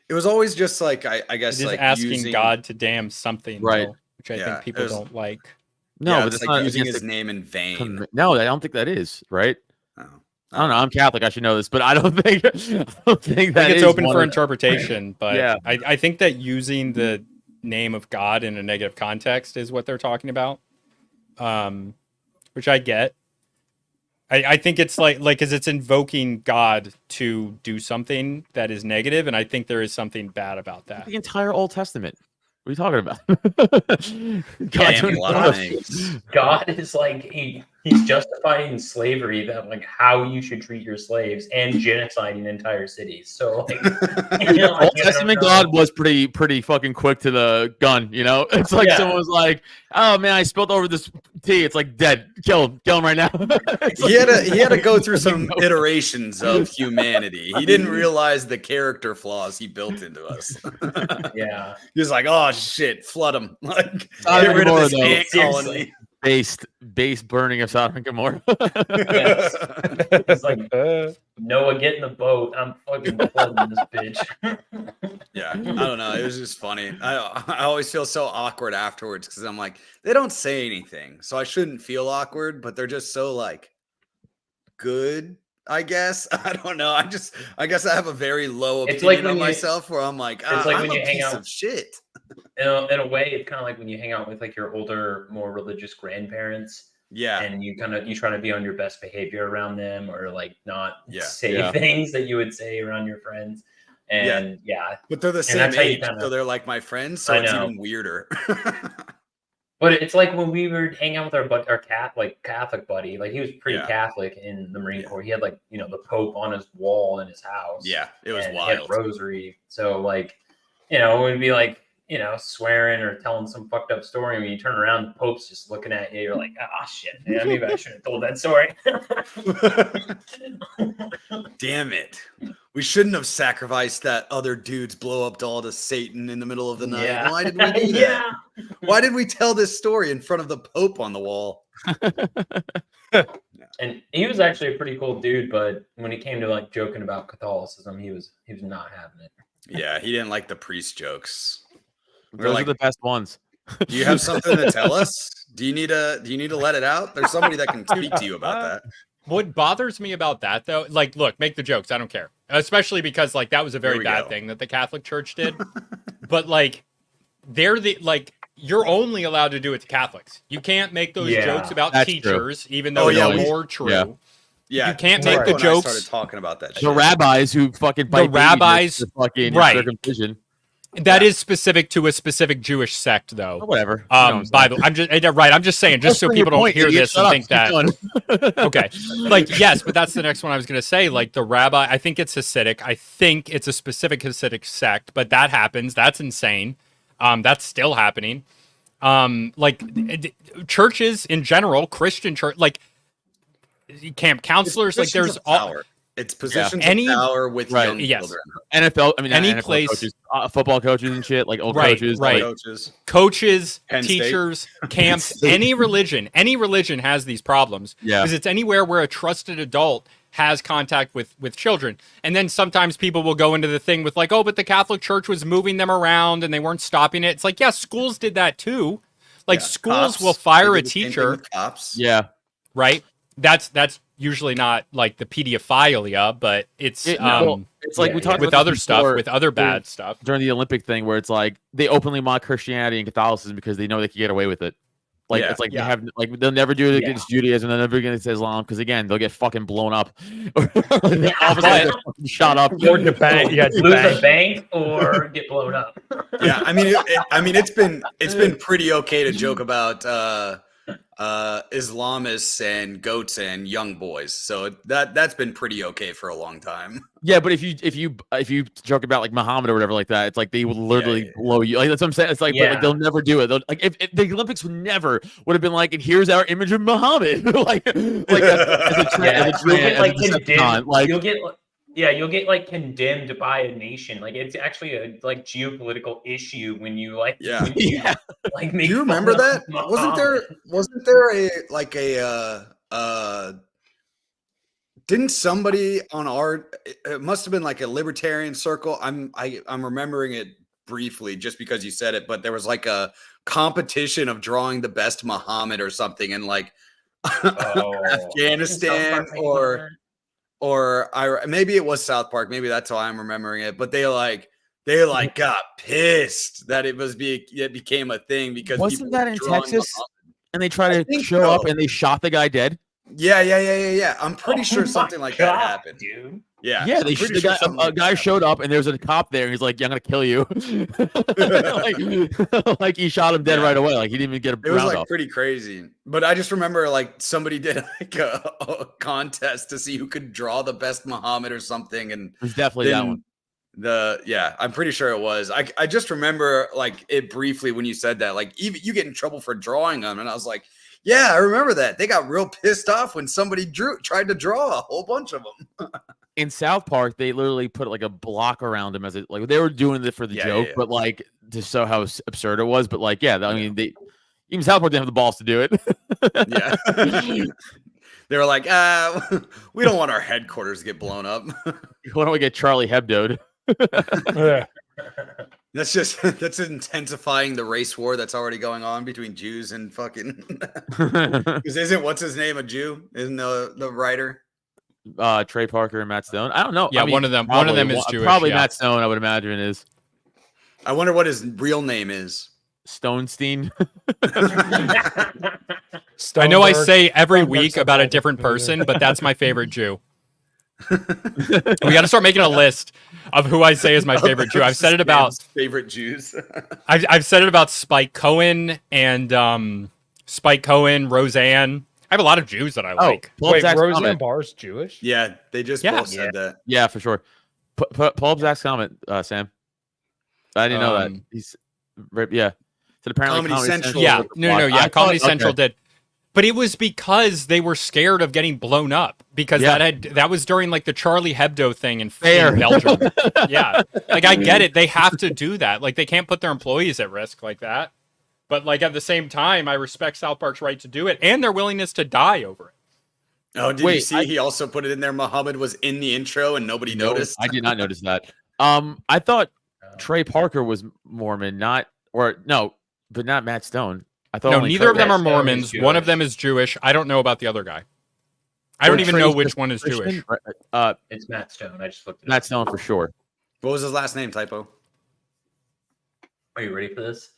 E: It was always just like I guess
F: It is
E: like
F: asking God to damn something,
D: Right.
F: though, which I
E: Yeah,
F: think people don't like.
D: No,
E: yeah,
D: but
E: it's
D: it's
E: like
D: not
E: using
D: against
E: his name in vain.
D: No, I don't think that is right.
E: Oh.
D: I don't know. I'm Catholic. I should know this, but I don't think that
F: I think
D: is
F: it's open
D: one
F: for
D: of-
F: interpretation, but
D: Yeah.
F: I think that using the name of God in a negative context is what they're talking about, which I get. I think it's like because it's invoking God to do something that is negative, and I think there is something bad about that.
D: The entire Old Testament. What are you talking about?
E: Damn,
D: doing
E: a lot
D: stuff.
E: of things.
B: God is like he's justifying slavery, that like how you should treat your slaves and genociding entire cities. So like, you know, like,
D: Old
B: I don't
D: Testament
B: know.
D: God was pretty fucking quick to the gun, you know? It's like
B: Yeah.
D: someone was like, "Oh man, I spilled over this tea." It's like dead. Kill him right now. It's
E: He
D: like-
E: had to go through some iterations of humanity. He didn't realize the character flaws he built into us.
B: Yeah.
E: He was like, "Oh shit, flood him! Like,
D: Sodom
E: get rid
D: and
E: of this
D: Gomorrah, though.
E: ant
B: Seriously.
E: colony."
D: Base burning of Sodom and Gomorrah.
B: Yes. It's like Noah, get in the boat. I'm fucking flooding this bitch.
E: Yeah, I don't know. It was just funny. I always feel so awkward afterwards because I'm like, they don't say anything, so I shouldn't feel awkward, but they're just so like good. I guess I don't know. I guess I have a very low
B: It's
E: opinion
B: like
E: on
B: when you-
E: myself, where I'm like,
B: it's like
E: I'm
B: when
E: a
B: you hang
E: piece
B: out-
E: of shit.
B: In a way, it's kind of like when you hang out with like your older, more religious grandparents,
E: Yeah,
B: and you try to be on your best behavior around them, or like not
E: Yeah.
B: say
D: Yeah.
B: things that you would say around your friends. And yeah,
E: but they're the same
B: that's how you
E: age,
B: kinda-
E: so they're like my friends. So
B: I
E: it's
B: know.
E: even weirder.
B: but it's like when we were hanging out with our Catholic buddy, like he was pretty
E: Yeah.
B: Catholic in the Marine
E: Yeah.
B: Corps. He had like the Pope on his wall in his house.
E: Yeah, it was
B: and he had
E: wild.
B: rosary. So like, it would be like, swearing or telling some fucked up story. And when you turn around, the Pope's just looking at you. You're like, oh shit, man, maybe I shouldn't have told that story.
E: Damn it. We shouldn't have sacrificed that other dude's blow up doll to Satan in the middle of the night.
B: Yeah.
E: Why did we do that?
B: Yeah.
E: Why did we tell this story in front of the Pope on the wall?
B: And he was actually a pretty cool dude, but when it came to like joking about Catholicism, he was not having it.
E: Yeah, he didn't like the priest jokes. We're
D: Those
E: like,
D: are the best ones.
E: do you have something to tell us? Do you need to let it out? There's somebody that can speak to you about that.
F: What bothers me about that, though, like, look, make the jokes. I don't care. especially because like that was a
E: Here
F: very
E: we
F: bad
E: go.
F: thing that the Catholic Church did. But like, you're only allowed to do it to Catholics. You can't make those
B: Yeah.
F: jokes about
D: That's true.
F: teachers, even though
E: Oh,
F: it's
E: yeah, we-
F: more true.
D: yeah.
E: Yeah,
F: You can't
E: Tycho
F: make the
E: and I
F: jokes.
E: started talking about that.
D: The
E: shit.
D: rabbis who fucking bite baby
F: rabbis-
D: dicks for fucking
F: right.
D: circumcision.
F: That is specific to a specific Jewish sect, though.
D: Oh, whatever. You know what
F: By the way, I'm just saying, just so people don't hear this and think that. Okay, like yes, but that's the next one I was gonna say. Like the rabbi, I think it's Hasidic. I think it's a specific Hasidic sect, but that happens. That's insane. That's still happening. Churches in general, Christian church, like camp counselors, like there's all.
E: Power. It's positions
F: Any-
E: of power with
D: Right.
E: young
F: Yes.
E: children.
D: NFL, I mean,
F: Any
D: NFL
F: place-
D: coaches, football coaches and shit, like old
F: Right,
D: coaches.
F: right.
D: Like,
E: Coaches.
F: coaches,
E: Penn State.
F: teachers, camps,
D: State.
F: any religion has these problems.
D: Yeah.
F: Because it's anywhere where a trusted adult has contact with children. And then sometimes people will go into the thing with like, oh, but the Catholic Church was moving them around and they weren't stopping it. It's like, yeah, schools did that too. Like
E: Yeah,
F: schools
E: cops.
F: will fire
E: They
F: a
E: do the same thing
F: teacher,
E: with Cops.
D: yeah.
F: right? That's usually not like the pedophilia, but it's
D: It's like we talked
F: with
D: about
F: other
D: this
F: stuff,
D: before
F: with other
D: during-
F: bad stuff.
D: during the Olympic thing, where it's like they openly mock Christianity and Catholicism because they know they can get away with it. Like
E: Yeah.
D: it's like
F: Yeah.
D: they have like they'll never do it
B: Yeah.
D: against Judaism, they'll never against Islam because again they'll get fucking blown up. All of a sudden they're fucking shot up.
G: Or debate. Yeah,
B: Lose
G: debate.
B: a bank or get blown up.
E: Yeah, I mean, it's been pretty okay to joke about Islamists and goats and young boys. So that's been pretty okay for a long time.
D: Yeah, but if you joke about like Muhammad or whatever like that, it's like they would literally
E: yeah.
D: blow you. Like that's what I'm saying. It's like, but, like
B: Yeah.
D: they'll never do it. They'll, like if the Olympics would have been like, and here's our image of Muhammad. like as a trend,
B: Yeah,
D: as a
B: you'll
D: trend,
B: get
D: as
B: like
D: a Decepticon.
B: condemned.
D: Like
B: You'll get like condemned by a nation. Like it's actually a like geopolitical issue when you like
E: Yeah.
B: when you, like make
E: Do you remember
B: fun of
E: that? Wasn't there didn't somebody on our, it must have been like a libertarian circle. I'm remembering it briefly just because you said it, but there was like a competition of drawing the best Muhammad or something in like Afghanistan or maybe it was South Park. Maybe that's why I'm remembering it. But they got pissed that it became a thing because
D: wasn't
E: people
D: that
E: were
D: in
E: drawing
D: Texas?
E: Muhammad.
D: And they try to
E: think
D: show
E: so.
D: up and they shot the guy dead.
E: Yeah. I'm pretty sure something like that happened.
B: dude.
E: Yeah,
D: Yeah,
E: I'm
D: they
E: pretty
D: the
E: sure
D: guy,
E: something
D: a
E: like
D: guy
E: that
D: showed up and there's a cop there and he's like, "Yeah, I'm gonna kill you." like he shot him dead
E: Yeah.
D: right away. Like he didn't even get a
E: It was
D: round
E: like
D: off.
E: pretty crazy. But I just remember like somebody did like a contest to see who could draw the best Muhammad or something, and
D: It was definitely that one.
E: I'm pretty sure it was. I just remember like it briefly when you said that, like even you get in trouble for drawing them, and I was like, yeah, I remember that. They got real pissed off when somebody tried to draw a whole bunch of them.
D: In South Park, they literally put like a block around him as it like they were doing it for the joke,
E: yeah.
D: but like to show how absurd it was. But like, yeah, I mean, even South Park didn't have the balls to do it.
E: Yeah. They were like, we don't want our headquarters to get blown up.
D: Why don't we get Charlie Hebdo'd?
G: Yeah.
E: That's intensifying the race war that's already going on between Jews and fucking. Because isn't what's his name a Jew? Isn't the writer?
D: Trey Parker and Matt Stone. I don't know.
F: Yeah,
D: I mean,
F: one of them is Jewish.
D: Probably
F: yeah.
D: Matt Stone. I would imagine is
E: I wonder what his real name is.
D: Stonestein.
F: I know I
G: Stoneberg.
F: say every
G: Stoneberg's
F: week
G: so
F: about a
G: bad.
F: different person, but that's my favorite Jew. We got to start making a list of who I say is my favorite Jew. I've said it about
E: Sam's favorite Jews.
F: I've said it about Spike Cohen and Roseanne. I have a lot of Jews that I like.
D: pull up
G: Wait,
D: Zach's
G: Roseanne
D: comment.
G: Barr's Jewish?
E: Yeah, they just
F: Yeah.
E: both said that.
D: Yeah, for sure. Pull up Zach's comment, Sam. I didn't know that. He's yeah. So apparently
E: Comedy Central.
F: Yeah,
E: with the
F: no,
E: block.
F: yeah,
D: I
F: Comedy
D: thought-
F: Central
D: okay.
F: did. But it was because they were scared of getting blown up because
D: Yeah.
F: that was during like the Charlie Hebdo thing in
D: Fair.
F: Belgium. Yeah. Like I get it. They have to do that. Like they can't put their employees at risk like that. But like at the same time, I respect South Park's right to do it and their willingness to die over it.
E: Oh, did you
D: Wait,
E: see? He also put it in there. Muhammad was in the intro and nobody noticed.
D: I did not notice that. I thought Trey Parker was Mormon, but not Matt Stone. I thought
F: No,
D: only
F: neither
D: Trey
F: of them are
D: was.
B: Stone is
F: Mormons. One of
B: Jewish.
F: them is Jewish. I don't know about the other guy. I don't
D: Or
F: even know
D: Trace
F: which one is
D: Christian.
F: Jewish.
B: It's Matt Stone. I just looked it
D: Matt
B: up.
D: Stone for sure.
E: What was his last name? Typo.
B: Are you ready for this?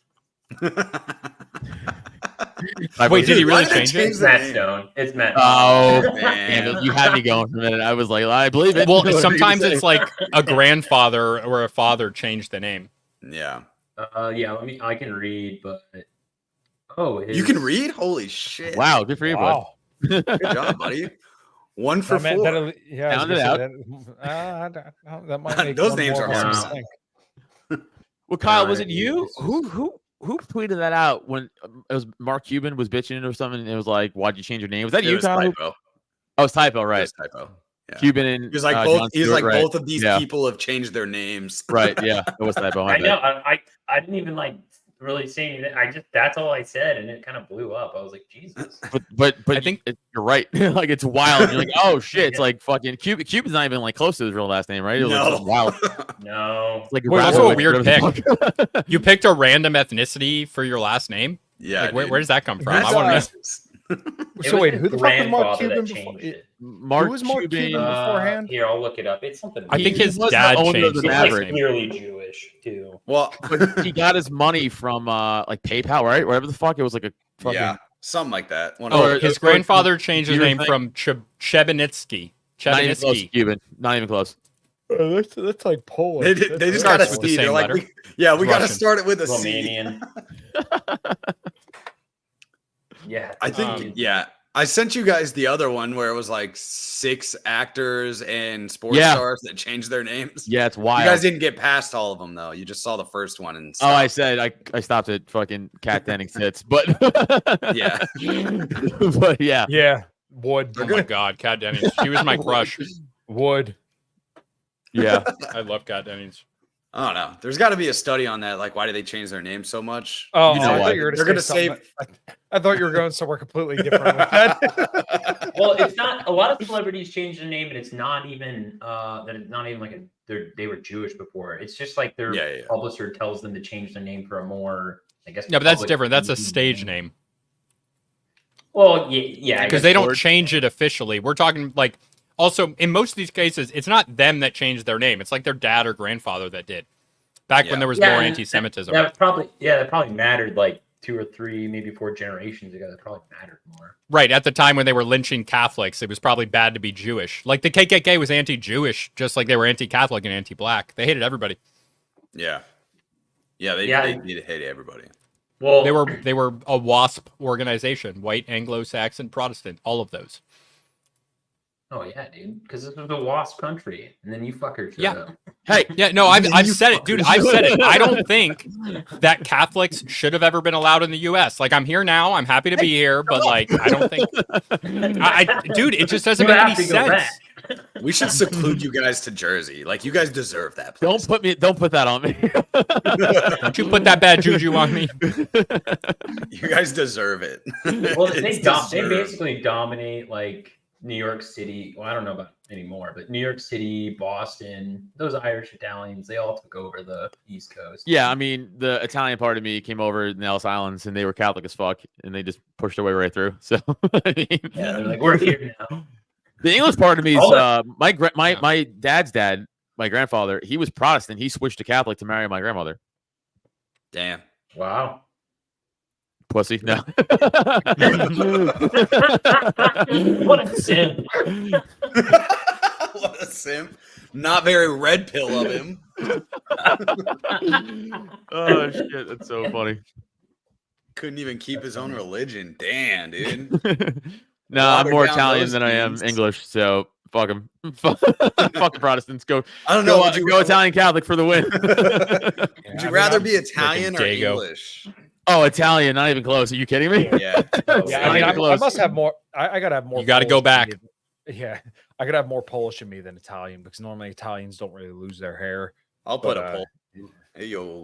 F: Wait, did he
E: Why
F: really
E: did they
F: change it?
B: It's
E: the
B: Matt
E: name?
B: Stone. It's Matt.
D: Oh,
B: Stone.
D: damn it. You had me going for a minute. I was like, I believe it.
F: Well,
D: What are you gonna
F: sometimes
D: say?
F: it's like a grandfather or a father changed the name.
E: Yeah.
B: Yeah. I can read, but
E: You can read? Holy shit.
D: Wow, good for you, bud.
G: Wow.
E: Good job, buddy. 1 for
G: That,
E: 4.
G: yeah, I was
D: Found it
G: gonna say that might make
E: Those
G: one
E: names
G: more
E: are
G: of
B: hard
G: us
B: to
G: think.
D: Well, Kyle,
B: No,
D: was it you?
B: it's just-
D: Who tweeted that out when it was Mark Cuban was bitching or something? And it was like, why'd you change your name? Was that
E: It
D: you,
E: was
D: Kyle?
E: Typo.
D: Oh, it's Typo,
E: It
D: right?
E: was Typo. Yeah.
D: Cuban and
E: He was like
D: Jon
E: He's
D: Stewart,
E: like
D: right.
E: both of these
D: Yeah.
E: people have changed their names.
D: Right, yeah. It was Typo. my
B: I
D: bad.
B: know. I didn't even like really say anything. That's all I said, and it kind of blew up. I was like, Jesus.
D: But
F: I think-
D: you're right. Like it's wild. You're like, oh shit, it's like fucking Cuban's not even like close to his real last name, right? It was like
E: No.
D: something wild.
B: No.
D: It's like
F: Wait, that's a
D: Rabowitz,
F: weird
D: whatever the fuck.
F: You picked a random ethnicity for your last name?
E: Yeah.
F: Like, where
E: dude.
F: does that come from?
E: That's
F: I want to know.
B: It
G: So
B: was
G: wait,
B: his
G: who the fuck was Mark
B: grandfather
G: Cuban
B: that
G: before?
B: changed it.
D: Mark
G: Who was Mark
D: Cuban.
G: Cuban? beforehand?
B: Here, I'll look it up. It's something.
F: I think
D: He
F: his
D: was the
F: dad
D: owner of
F: changed
D: the
F: his
B: He's
F: last
B: like
D: Maverick.
F: name.
B: clearly Jewish too.
E: Well,
D: But he got his money from like PayPal, right? Whatever the fuck. It was like a fucking
E: yeah, something like that. One
F: Oh,
E: of
D: Or-
F: his
D: or-
F: grandfather changed his
D: Computer
F: name
D: thing.
F: from Chebenitsky.
D: not even close.
F: Chebenitsky.
D: Cuban. Not even close.
G: That's like Polish.
E: they just
F: starts
E: got to
F: with the
E: see. They're
F: same
E: like,
F: letter.
E: we got to
F: Russian.
E: start it with a C.
B: Romanian. Yeah.
E: I think,
F: Um,
E: yeah. I sent you guys the other one where it was like 6 actors and sports
D: Yeah.
E: stars that changed their names.
D: Yeah, it's
E: You
D: wild.
E: guys didn't get past all of them though. You just saw the first one and
D: Oh, I
E: stopped.
D: said I stopped at fucking Kat Dennings hits, but
E: Yeah.
D: but yeah,
G: Yeah, would
F: Oh my God, Kat Dennings. She was my crush.
G: would.
D: yeah.
F: I love Kat Dennings.
E: I don't know. There's got to be a study on that. Like, why do they change their name so much?
G: Oh,
D: You know
G: I
D: what?
G: thought you were
E: They're
G: going
E: gonna
G: to say.
E: save-
G: I thought you were going somewhere completely different with that.
B: Well, it's not. A lot of celebrities change their name, and it's not even that it's not even like they were Jewish before. It's just like their
E: Yeah.
B: publisher tells them to change their name for a more, I guess.
F: Yeah, but that's
B: public
F: different. That's a
B: speaking
F: stage name.
B: Well, yeah, I
F: Because
B: guess
F: they don't
B: Lord-
F: change it officially. We're talking like also in most of these cases, it's not them that changed their name. It's like their dad or grandfather that did. Back when
E: Yeah.
F: there was
B: Yeah,
F: more
B: and
F: anti-Semitism.
B: That probably mattered like 2 or 3, maybe 4 generations ago. That probably mattered more.
F: Right, at the time when they were lynching Catholics, it was probably bad to be Jewish. Like the KKK was anti-Jewish, just like they were anti-Catholic and anti-black. They hated everybody.
E: Yeah. Yeah. They hate everybody.
B: Well,
F: They were a WASP organization, white, Anglo-Saxon, Protestant, all of those.
B: Oh yeah, dude. Because this was a WASP country, and then you fucker showed
F: Yeah.
B: up.
D: Hey,
F: Yeah, no, I've said it, dude. I've said it. I don't think that Catholics should have ever been allowed in the U.S. Like, I'm here now. I'm happy to be here, but like, I don't think, dude, it just doesn't
B: You
F: make
B: have
F: any
B: to go
F: sense.
B: back.
E: We should seclude you guys to Jersey. Like, you guys deserve that.
D: don't put that on me.
F: Don't you put that bad juju on me?
E: You guys deserve it.
B: Well,
E: It's
B: they
E: deserved.
B: basically dominate like New York City. Well, I don't know about anymore, but New York City, Boston, those Irish Italians, they all took over the East Coast.
D: Yeah, I mean, the Italian part of me came over in the Ellis Islands, and they were Catholic as fuck, and they just pushed their way right through. So, I mean,
B: Yeah, they're like, we're here now.
D: the English part of me is
B: All that-
D: my dad's dad, my grandfather. He was Protestant. He switched to Catholic to marry my grandmother.
E: Damn.
B: Wow.
D: Pussy, no.
B: What a sin.
E: What a simp. Not very red pill of him.
D: Oh shit, that's so funny.
E: Couldn't even keep his own religion. Damn, dude.
D: No, I'm
E: Water
D: more
E: down
D: Italian
E: those
D: than I am
E: genes.
D: English, so fuck them. Fuck the Protestants. Go,
E: I don't know.
D: go Italian Catholic for the win.
E: Would you rather be Italian or
F: Dago.
E: English?
D: Oh, Italian, not even close. Are you kidding me?
E: Yeah.
G: Yeah, I mean,
D: Not
G: I
D: close.
G: must have more. I gotta have more.
F: You gotta go
G: Polish in
F: back.
G: me. Yeah, I gotta have more Polish in me than Italian because normally Italians don't really lose their hair.
E: I'll put
G: But,
E: a poll. Hey, yo.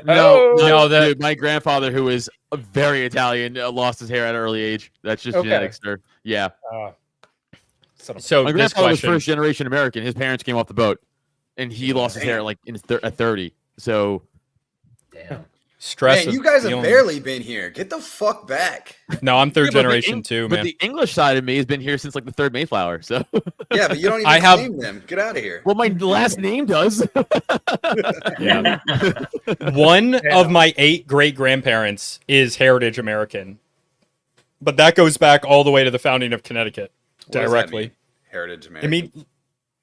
F: No,
D: dude, my grandfather, who is very Italian, lost his hair at an early age. That's just
G: Okay.
D: genetics, sir. Yeah.
F: So
D: My
F: this
D: grandfather was
F: question,
D: first generation American. His parents came off the boat, and he lost his hair like at 30. So,
B: Damn.
F: stress.
E: Man,
F: of
E: you guys have
F: feeling-
E: barely been here. Get the fuck back.
F: No, I'm third
D: Yeah, but the
F: generation too,
D: But
F: man.
D: the English side of me has been here since like the third Mayflower. So
E: Yeah, but you don't even
F: I have-
E: claim them. Get out of here.
D: well, my last name does.
F: Yeah. One of my 8 great grandparents is heritage American, but that goes back all the way to the founding of Connecticut
E: What does that
F: directly.
E: mean? Heritage
F: I
E: American.
F: mean,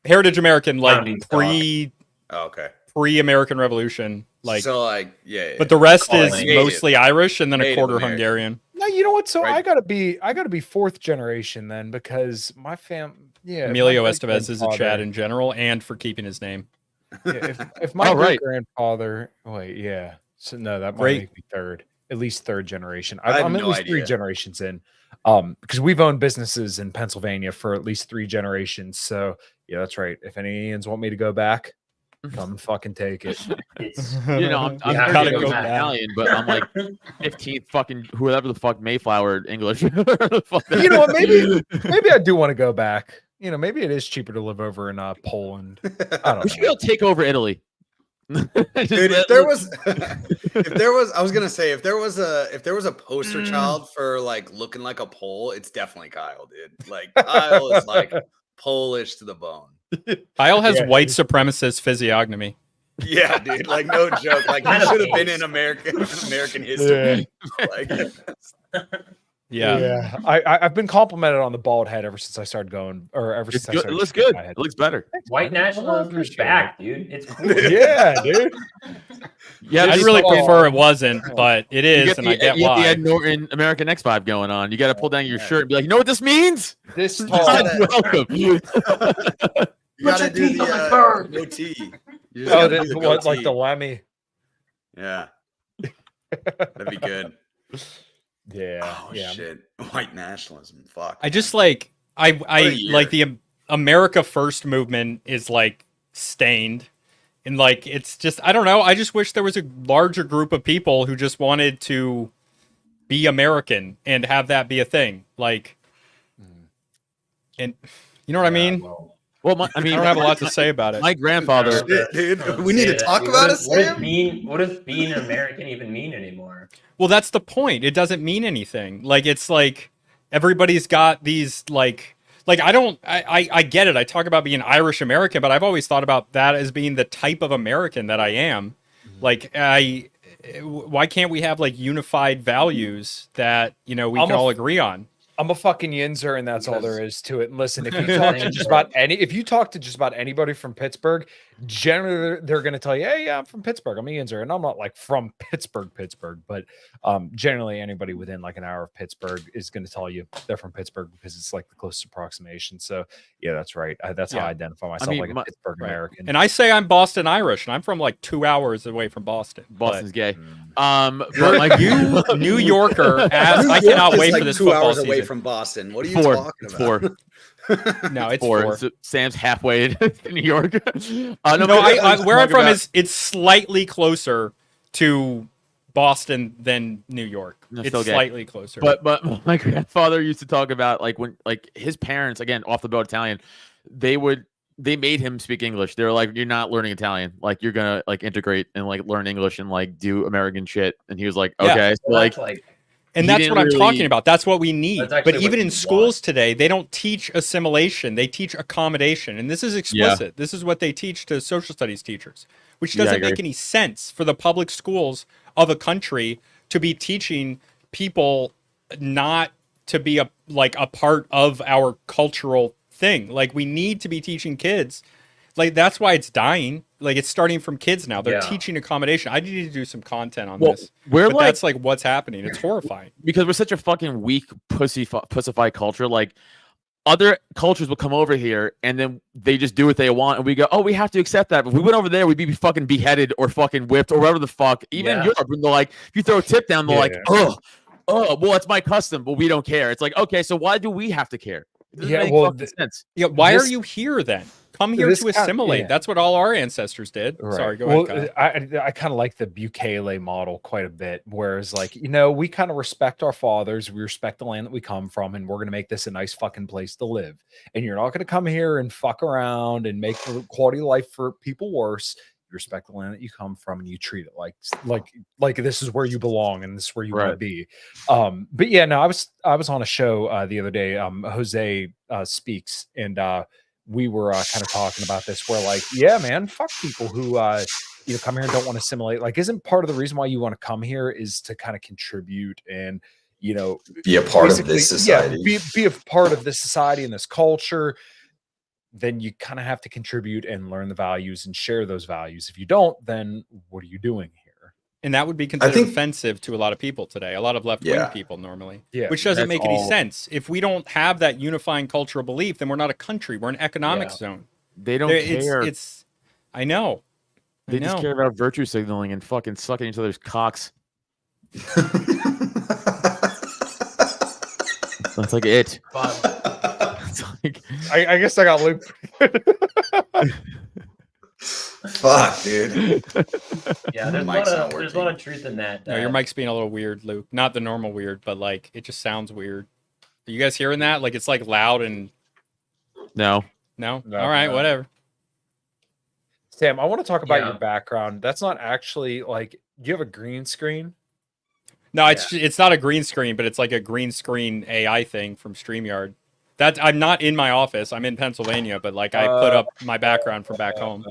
F: heritage American,
B: Founding
F: like
B: stock.
E: Oh, okay.
F: pre-American Revolution, like.
E: So like, yeah.
F: But the rest is
B: Native.
F: mostly Irish and then a
E: Native
F: quarter
E: American.
F: Hungarian.
G: No, you know what? So
E: Right.
G: I gotta be 4th generation then, because my yeah. if my
F: Emilio Estevez is a Chad
G: great-grandfather-
F: in general, and for keeping his name.
G: Yeah, if my
D: Oh, right.
G: great grandfather, wait, yeah. So no, that might
F: Great-
G: make me third, at least 3rd generation.
E: I have
G: I'm at
E: no
G: least
E: idea.
G: 3 generations in, because we've owned businesses in Pennsylvania for at least 3 generations. So yeah, that's right. If any Ians want me to go back, come and fucking take it.
B: It's
D: You know, I'm
B: Yeah,
D: third
B: gotta
F: go
D: generation
F: back.
D: Italian, but I'm like 15th fucking whoever the fuck Mayflower English. Fuck that.
G: You know what? Maybe I do want to go back. You know, maybe it is cheaper to live over in Poland. I don't
D: we should
G: know.
D: go take over Italy.
E: Dude, if there was, I was gonna say, if there was a poster child for like looking like a Pole, it's definitely Kyle, dude. Like Kyle is like Polish to the bone.
F: Kyle has
G: Yeah.
F: white supremacist physiognomy.
E: Yeah, dude. Like no joke. Like he
B: Kind of
E: should have been
B: is.
E: in American history. Like,
F: Yeah.
G: I've been complimented on the bald head ever since I started going, or ever
D: It's
G: since I
D: good. It
G: started
D: looks
G: shaving
D: good.
G: my head.
D: It looks better.
B: white nationalism is back, dude. It's cool.
G: Yeah, dude.
D: Yeah,
F: I'd
D: it's
F: really
D: like-
F: prefer it wasn't, but it
D: you
F: is,
D: get
F: and
D: the,
F: I get
D: you get the
F: why.
D: Ed Norton American X Vibe going on. You got to pull down your shirt and be like, you know what this means?
G: This
E: Oh,
G: tall.
E: that-
D: Welcome.
E: you gotta
B: your
E: do
B: teeth
E: the
B: on my bird.
E: goatee. You just
G: Oh,
E: gotta do
G: this
E: the
G: what, like
E: goatee.
G: the Lemmy.
E: Yeah, that'd be good.
G: Yeah.
E: Oh
G: yeah.
E: shit, white nationalism. Fuck.
F: I just like I
E: year.
F: like the America First movement is like stained, and like it's just I don't know. I just wish there was a larger group of people who just wanted to be American and have that be a thing. Like, and you know what I mean?
D: Well, I
F: I
D: mean,
F: don't have a lot to say about it.
D: my grandfather.
E: Shit, dude. We need to
B: Yeah,
E: talk
B: dude.
E: about it,
B: What does
E: Sam.
B: what does being an American even mean anymore?
F: Well, that's the point. It doesn't mean anything. Like it's like everybody's got these like I get it. I talk about being Irish American, but I've always thought about that as being the type of American that I am. Like why can't we have like unified values that, you know, we
G: I'm
F: can
G: a-
F: all agree on?
G: I'm a fucking yinzer, and that's all there is to it. And listen, if you talk to just about anybody from Pittsburgh, generally they're going to tell you, "Hey, yeah, I'm from Pittsburgh. I'm a yinzer," and I'm not like from Pittsburgh, but generally anybody within like an hour of Pittsburgh is going to tell you they're from Pittsburgh because it's like the closest approximation. So yeah, that's right. That's how
F: Yeah.
G: I identify myself,
D: mean,
G: like a Pittsburgh
F: right.
G: American.
F: And I say I'm Boston Irish, and I'm from like 2 hours away from Boston.
D: Boston's gay.
F: But
D: But
F: like you, New Yorker, as
E: New
F: I
E: York
F: cannot
E: is
F: wait
E: like
F: for this
E: 2
F: football
E: hours away
F: season.
E: from Boston. What are you
D: four.
E: talking
D: It's
E: about?
F: 4. No, it's 4.
D: So Sam's halfway to New York.
F: No,
D: but
F: where I'm
D: talk
F: from
D: about-
F: is it's slightly closer to Boston than New York.
D: No,
F: It's
D: still gay.
F: slightly closer.
D: But my grandfather used to talk about like when like his parents, again off the boat Italian, they made him speak English. They were like, "You're not learning Italian. Like you're gonna like integrate and like learn English and like do American shit." And he was like,
F: Yeah.
D: "Okay." So,
B: Well,
D: like
B: that's like
F: and
D: he
F: that's
D: didn't
F: what I'm
D: really-
F: talking about. That's what we need.
B: That's actually
F: But even
B: what
F: in
B: you
F: schools
B: want.
F: today, they don't teach assimilation. They teach accommodation. And this is explicit. This is what they teach to social studies teachers, which
D: Yeah, I
F: doesn't make
D: agree.
F: any sense for the public schools of a country to be teaching people not to be a part of our cultural thing. Like we need to be teaching kids. Like that's why it's dying. Like it's starting from kids now. They're
B: Yeah.
F: teaching accommodation. I need to do some content on
D: Well,
F: this.
D: we're
F: But
D: like
F: that's like what's happening. It's horrifying.
D: because we're such a fucking weak pussified culture. Like other cultures will come over here and then they just do what they want, and we go, "Oh, we have to accept that." But if we went over there, we'd be fucking beheaded or fucking whipped or whatever the fuck. Even in
B: Yeah.
D: Europe, when they're like, if you throw a tip down, they're
G: Yeah,
D: like,
G: yeah.
D: "Oh, well, it's my custom, but we don't care." It's like, okay, so why do we have to care? It doesn't
G: Yeah,
D: make
G: well,
D: fucking sense.
F: Yeah, why are
G: This-
F: you here then? Come here
G: this
F: to
G: kind-
F: assimilate.
G: yeah.
F: That's what all our ancestors did.
G: Right.
F: Sorry, go
G: well,
F: ahead. Kyle.
G: I kind of like the Bukele model quite a bit, whereas like, you know, we kind of respect our fathers, we respect the land that we come from, and we're going to make this a nice fucking place to live. And you're not going to come here and fuck around and make the quality of life for people worse. respect the land that you come from, and you treat it like this is where you belong and this is where you want to be. But yeah, no, I was on a show the other day, Jose Speaks, and we were kind of talking about this, where like, yeah, man, fuck people who come here and don't want to assimilate. Like, isn't part of the reason why you want to come here is to kind of contribute and
K: be a part of this society.
G: Yeah, be a part of this society and this culture. Then you kind of have to contribute and learn the values and share those values. If you don't, then what are you doing here?
F: And that would be considered offensive to a lot of people today, a lot of left-wing people normally, which doesn't make any sense. If we don't have that unifying cultural belief, then we're not a country. We're an economic zone.
D: They don't care.
F: I know.
D: They just care about virtue signaling and fucking sucking each other's cocks. That's like it. It's like,
G: I guess I got Luke.
K: Fuck, dude.
B: Yeah, there's a lot of truth in that.
F: No, your mic's being a little weird, Luke. Not the normal weird, but like it just sounds weird. Are you guys hearing that? Like it's like loud and
D: no.
F: All right, whatever.
G: Sam, I want to talk about your background. That's not actually like, do you have a green screen?
F: No, it's not a green screen, but it's like a green screen AI thing from StreamYard. I'm not in my office. I'm in Pennsylvania, but like I put up my background from back home.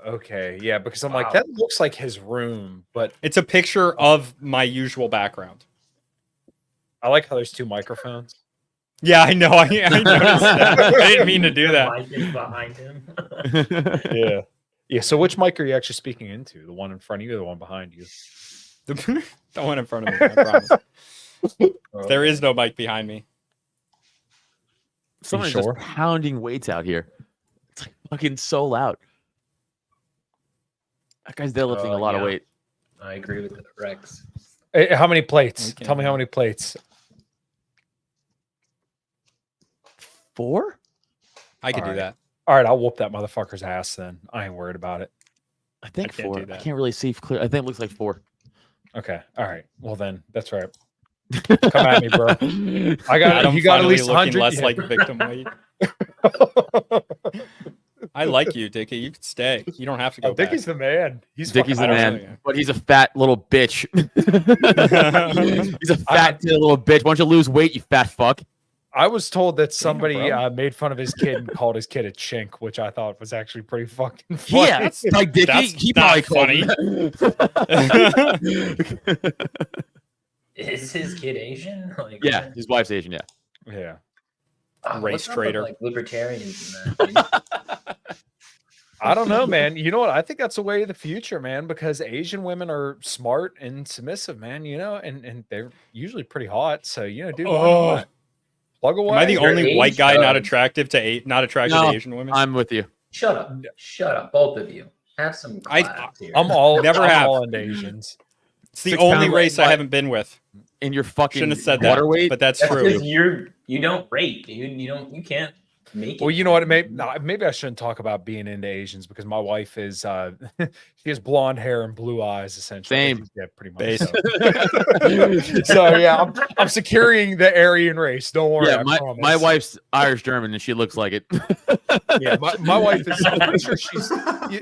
G: Okay, yeah, because I'm like, that looks like his room, but
F: it's a picture of my usual background.
G: I like how there's two microphones.
F: Yeah, I know. I noticed that. I didn't mean to do that.
B: The mic is behind him.
G: Yeah. So which mic are you actually speaking into? The one in front of you or the one behind you?
F: The one in front of me, I promise. There is no mic behind me.
D: Someone's just pounding weights out here. It's like fucking so loud. That guy's deadlifting a lot of weight.
B: I agree with Rex.
G: Hey, how many plates? Tell me how many plates.
D: 4?
F: I could do that.
G: All right, I'll whoop that motherfucker's ass then. I ain't worried about it.
D: I think 4. I can't really see clear. I think it looks like 4.
G: Okay. All right. Well then, that's right. Come at me, bro. I got
F: Adam,
G: you got at least
F: looking
G: 100
F: less like victim weight. I like you, Dickie. You could stay. You don't have to go back.
G: Dickie's the man.
D: Dickie's the man, but he's a fat little bitch. He's a fat little bitch. Why don't you lose weight, you fat fuck?
G: I was told that somebody made fun of his kid and called his kid a chink, which I thought was actually pretty fucking funny.
D: Yeah, that's like Dickie. He probably called him.
B: Is his kid Asian? Like,
D: yeah, his wife's Asian. Yeah.
G: Yeah.
F: Race trader,
B: like libertarians and that.
G: I don't know, man. You know what? I think that's the way of the future, man, because Asian women are smart and submissive, man, and they're usually pretty hot. So, dude, plug away.
F: Am I the only white guy not attractive to Asian women?
B: I'm with you. Shut up, both of you. Have some class here.
G: I'm all
F: into
G: Asians.
F: It's the only race I haven't been with.
D: In your fucking
F: shouldn't have said
D: water
F: that,
D: weight,
F: but that's true.
B: You don't rate, dude. You can't make it.
G: Well, you know what? Maybe I shouldn't talk about being into Asians because my wife is she has blonde hair and blue eyes, essentially.
D: Same.
G: Yeah, pretty much. So yeah, I'm securing the Aryan race. Don't worry.
D: Yeah, my wife's Irish German and she looks like it.
G: Yeah, my wife is. I'm pretty sure she's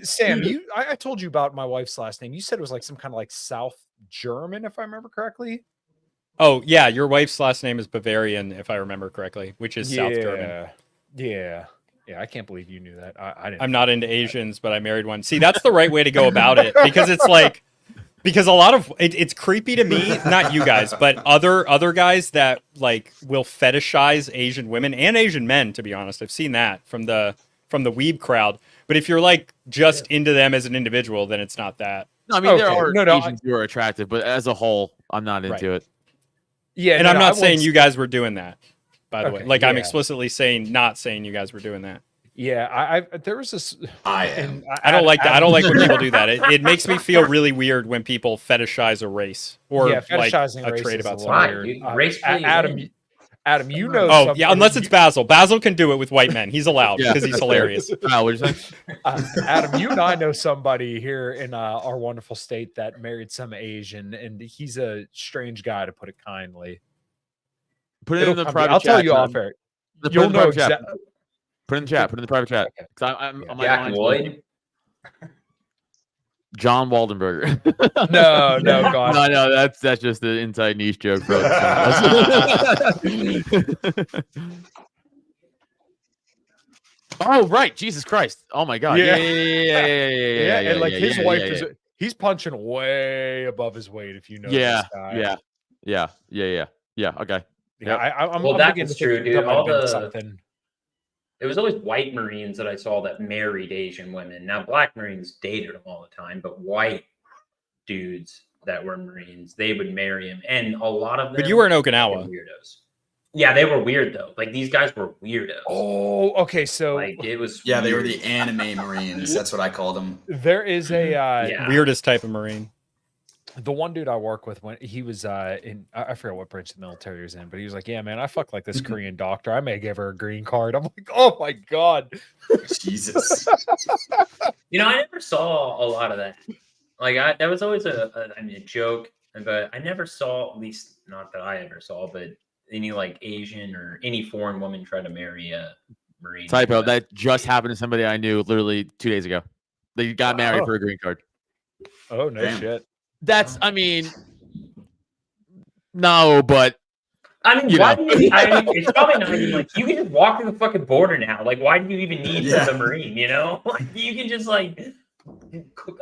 G: Sam. I told you about my wife's last name. You said it was like some kind of like South German, if I remember correctly.
F: Oh yeah, your wife's last name is Bavarian, if I remember correctly, which is South German.
G: Yeah. I can't believe you knew that. I didn't.
F: I'm not into Asians, but I married one. See, that's the right way to go about it because it's like, because a lot of it's creepy to me. Not you guys, but other guys that like will fetishize Asian women and Asian men. To be honest, I've seen that from the weeb crowd. But if you're like just into them as an individual, then it's not that.
D: No, I mean there are Asians who are attractive, but as a whole, I'm not into it.
F: Yeah, and I'm not saying you guys were doing that, by the way. Like I'm explicitly not saying you guys were doing that.
G: Yeah, there was this.
F: I don't like that. I don't like when people do that. It makes me feel really weird when people fetishize a race or like a trait about something.
G: Adam, you know.
F: Oh yeah, unless it's Basil. Basil can do it with white men. He's allowed because he's hilarious.
D: What'd you say?
G: Adam, you and I know somebody here in our wonderful state that married some Asian, and he's a strange guy, to put it kindly.
D: Put it in the private chat.
G: I'll tell you off air.
D: You'll know exactly. Put it in the chat. Put it in the private chat. I'm
B: Jack Lloyd.
D: John Waldenberger.
G: No, God.
D: No, that's just an inside niche joke for Oh, right. Jesus Christ. Oh my God. Yeah.
G: And like his wife is he's punching way above his weight if you know this guy.
D: Yeah. Okay.
G: Yeah, I'm
B: well,
G: beginning
B: that's
G: to think
B: true, dude.
G: that might
B: All
G: have been
B: the
G: something.
B: It was always white Marines that I saw that married Asian women. Now, black Marines dated them all the time, but white dudes that were Marines, they would marry him, and a lot of them.
F: But you were in Okinawa.
B: Weirdos. Yeah, they were weird though. Like these guys were weirdos.
G: Oh, okay. So
B: like it was.
E: Yeah,
B: weird.
E: they were the anime Marines. That's what I called them.
G: There is a
F: weirdest type of Marine.
G: The one dude I work with when he was in I forget what branch of the military he was in, but he was like, "Yeah, man, I fucked like this Korean doctor. I may give her a green card." I'm like, "Oh my God,
E: Jesus!"
B: You know, I never saw a lot of that. Like that was always a joke, but I never saw, at least not that I ever saw, but any like Asian or any foreign woman try to marry a Marine.
D: Typo. That just happened to somebody I knew literally 2 days ago. They got married for a green card.
G: Oh no shit.
D: That's, I mean, no, but
B: I mean, why do you? I mean, it's probably not even like you can just walk through the fucking border now. Like, why do you even need the Marine? You know, like you can just like,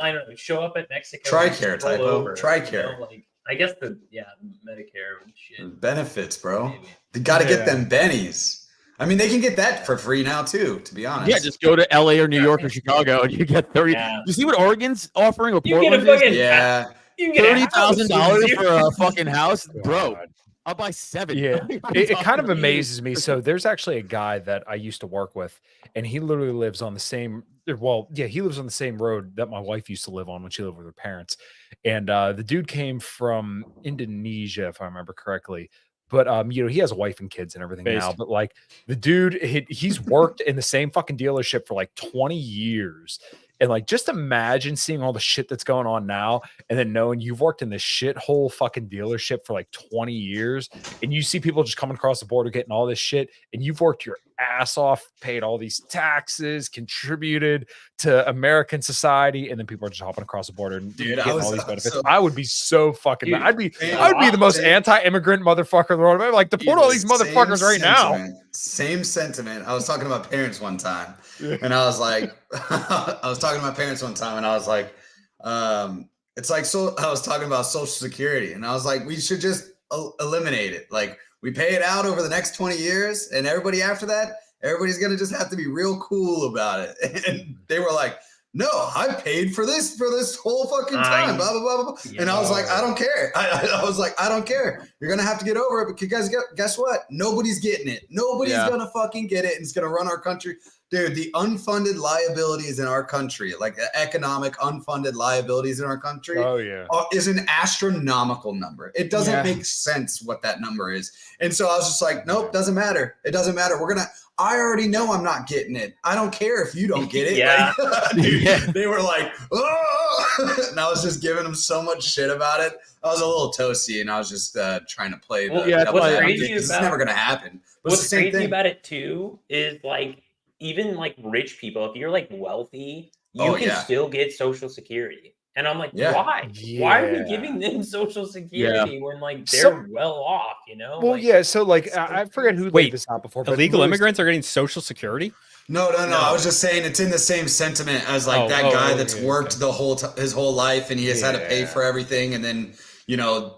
B: I don't know, show up at Mexico.
E: Tricare typo. Tricare.
B: You know? Like, I guess Medicare and shit.
E: Benefits, bro. They got to get them bennies. I mean, they can get that for free now too. To be honest.
D: Yeah, just go to LA or New York or Chicago and you get 30.
B: Yeah.
D: You see what Oregon's offering? What
B: You get
D: Portland
B: a fucking
E: yeah.
D: $30,000 for a fucking house, bro. I'll buy 7.
G: Yeah, it kind of amazes me. So there's actually a guy that I used to work with, and he literally lives on the same. Well, yeah, he lives on the same road that my wife used to live on when she lived with her parents. And the dude came from Indonesia, if I remember correctly. But you know, he has a wife and kids and everything now. But like the dude, he's worked in the same fucking dealership for like 20 years. And like, just imagine seeing all the shit that's going on now, and then knowing you've worked in this shithole fucking dealership for like 20 years, and you see people just coming across the border getting all this shit, and you've worked your ass off, paid all these taxes, contributed to American society, and then people are just hopping across the border and getting all these benefits. I would be so fucking mad. I would be the most anti-immigrant motherfucker in the world. I'd like, deport all these motherfuckers right now.
E: Same sentiment. I was talking to my parents one time, and I was like, I was talking to my parents one time, and I was like, it's like, so I was talking about Social Security, and I was like, we should just eliminate it. Like, we pay it out over the next 20 years, and everybody after that, everybody's gonna just have to be real cool about it. And they were like, no, I paid for this whole fucking time, blah, blah, blah, blah. And I was like, I don't care. I was like, I don't care. You're going to have to get over it because guess what? Nobody's getting it. Nobody's going to fucking get it. And it's going to run our country. Dude, the unfunded liabilities in our country, like the economic unfunded liabilities in our country, is an astronomical number. It doesn't make sense what that number is. And so I was just like, nope, doesn't matter. It doesn't matter. I already know I'm not getting it. I don't care if you don't get it. Dude, they were like, oh, and I was just giving them so much shit about it. I was a little toasty, and I was just trying to play
B: what's crazy
E: it's never going to happen. But
B: what's crazy about it too is like, even like rich people, if you're like wealthy, you can still get Social Security. And I'm like, why? Why are we giving them Social Security when like they're well off, you know?
G: Well,
B: like,
G: so like I forget who laid this out before. But
F: illegal immigrants are getting Social Security?
E: No. I was just saying it's in the same sentiment as like that guy that's worked the his whole life, and he has had to pay for everything, and then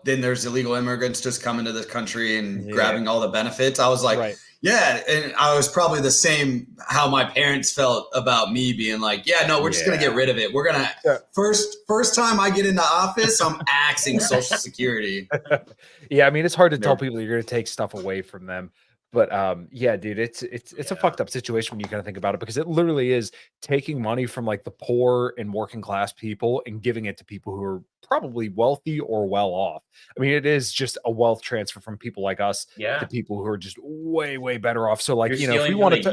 E: then there's illegal immigrants just coming to this country and grabbing all the benefits. I was like, yeah, and I was probably the same how my parents felt about me being like, yeah, no, we're just gonna get rid of it. We're gonna first time I get into office, I'm axing Social Security.
G: Yeah, I mean, it's hard to tell people you're gonna take stuff away from them. But yeah, dude, it's a fucked up situation when you kind of think about it, because it literally is taking money from like the poor and working class people and giving it to people who are probably wealthy or well off. I mean, it is just a wealth transfer from people like us to people who are just way, way better off. So like, if we want
B: to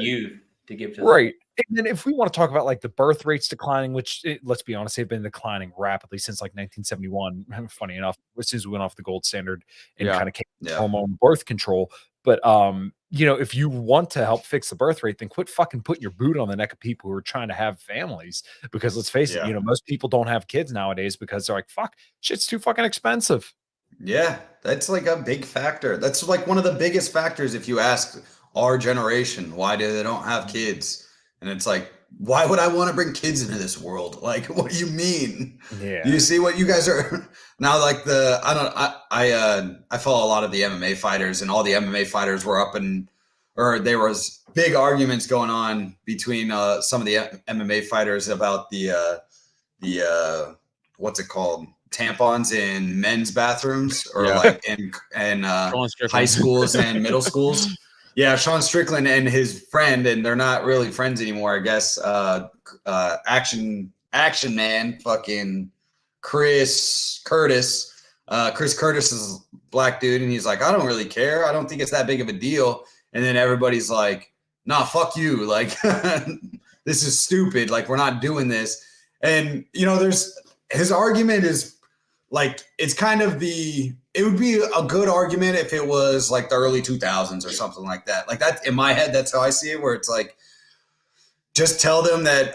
B: give to
G: them. And then if we want to talk about like the birth rates declining, which let's be honest, they've been declining rapidly since like 1971. Funny enough, as soon as we went off the gold standard and kind of came hormone birth control. But you know, if you want to help fix the birth rate, then quit fucking putting your boot on the neck of people who are trying to have families. Because let's face it, you know, most people don't have kids nowadays because they're like, fuck, shit's too fucking expensive.
E: Yeah, that's like a big factor. That's like one of the biggest factors if you ask our generation, why do they don't have kids? And it's like, why would I want to bring kids into this world? Like, what do you mean?
G: Yeah.
E: Do you see what you guys are now? Like I follow a lot of the MMA fighters, and all the MMA fighters were there was big arguments going on between some of the MMA fighters about the what's it called? Tampons in men's bathrooms or like in high schools and middle schools. Yeah, Sean Strickland and his friend, and they're not really friends anymore, I guess. Action man, fucking Chris Curtis. Chris Curtis is a black dude, and he's like, I don't really care. I don't think it's that big of a deal. And then everybody's like, nah, fuck you. Like, this is stupid. Like, we're not doing this. And, you know, his argument is like, it's kind of it would be a good argument if it was like the early 2000s or something like that. Like that in my head, that's how I see it, where it's like, just tell them that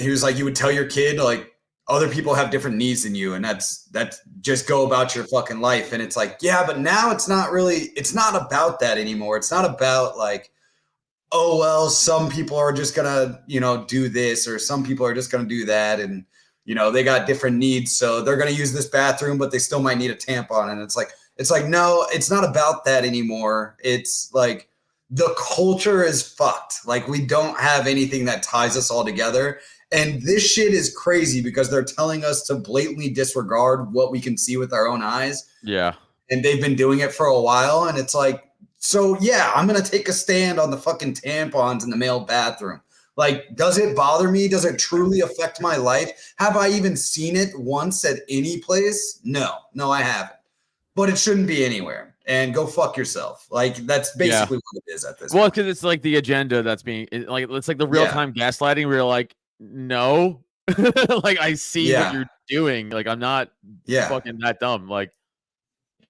E: he was like, you would tell your kid, like, other people have different needs than you. And that's just go about your fucking life. And it's like, yeah, but now it's not about that anymore. It's not about like, oh, well, some people are just going to, you know, do this, or some people are just going to do that. And, you know, they got different needs, so they're going to use this bathroom, but they still might need a tampon. And it's like, no, it's not about that anymore. It's like the culture is fucked. Like, we don't have anything that ties us all together. And this shit is crazy because they're telling us to blatantly disregard what we can see with our own eyes.
D: Yeah.
E: And they've been doing it for a while. And it's like, so yeah, I'm going to take a stand on the fucking tampons in the male bathroom. Like, does it bother me? Does it truly affect my life? Have I even seen it once at any place? No, I haven't. But it shouldn't be anywhere. And go fuck yourself. Like, that's basically what it is at this point.
D: Because it's like the agenda that's being like, it's like the real time gaslighting where you're like, no, like I see what you're doing. Like, I'm not fucking that dumb. Like,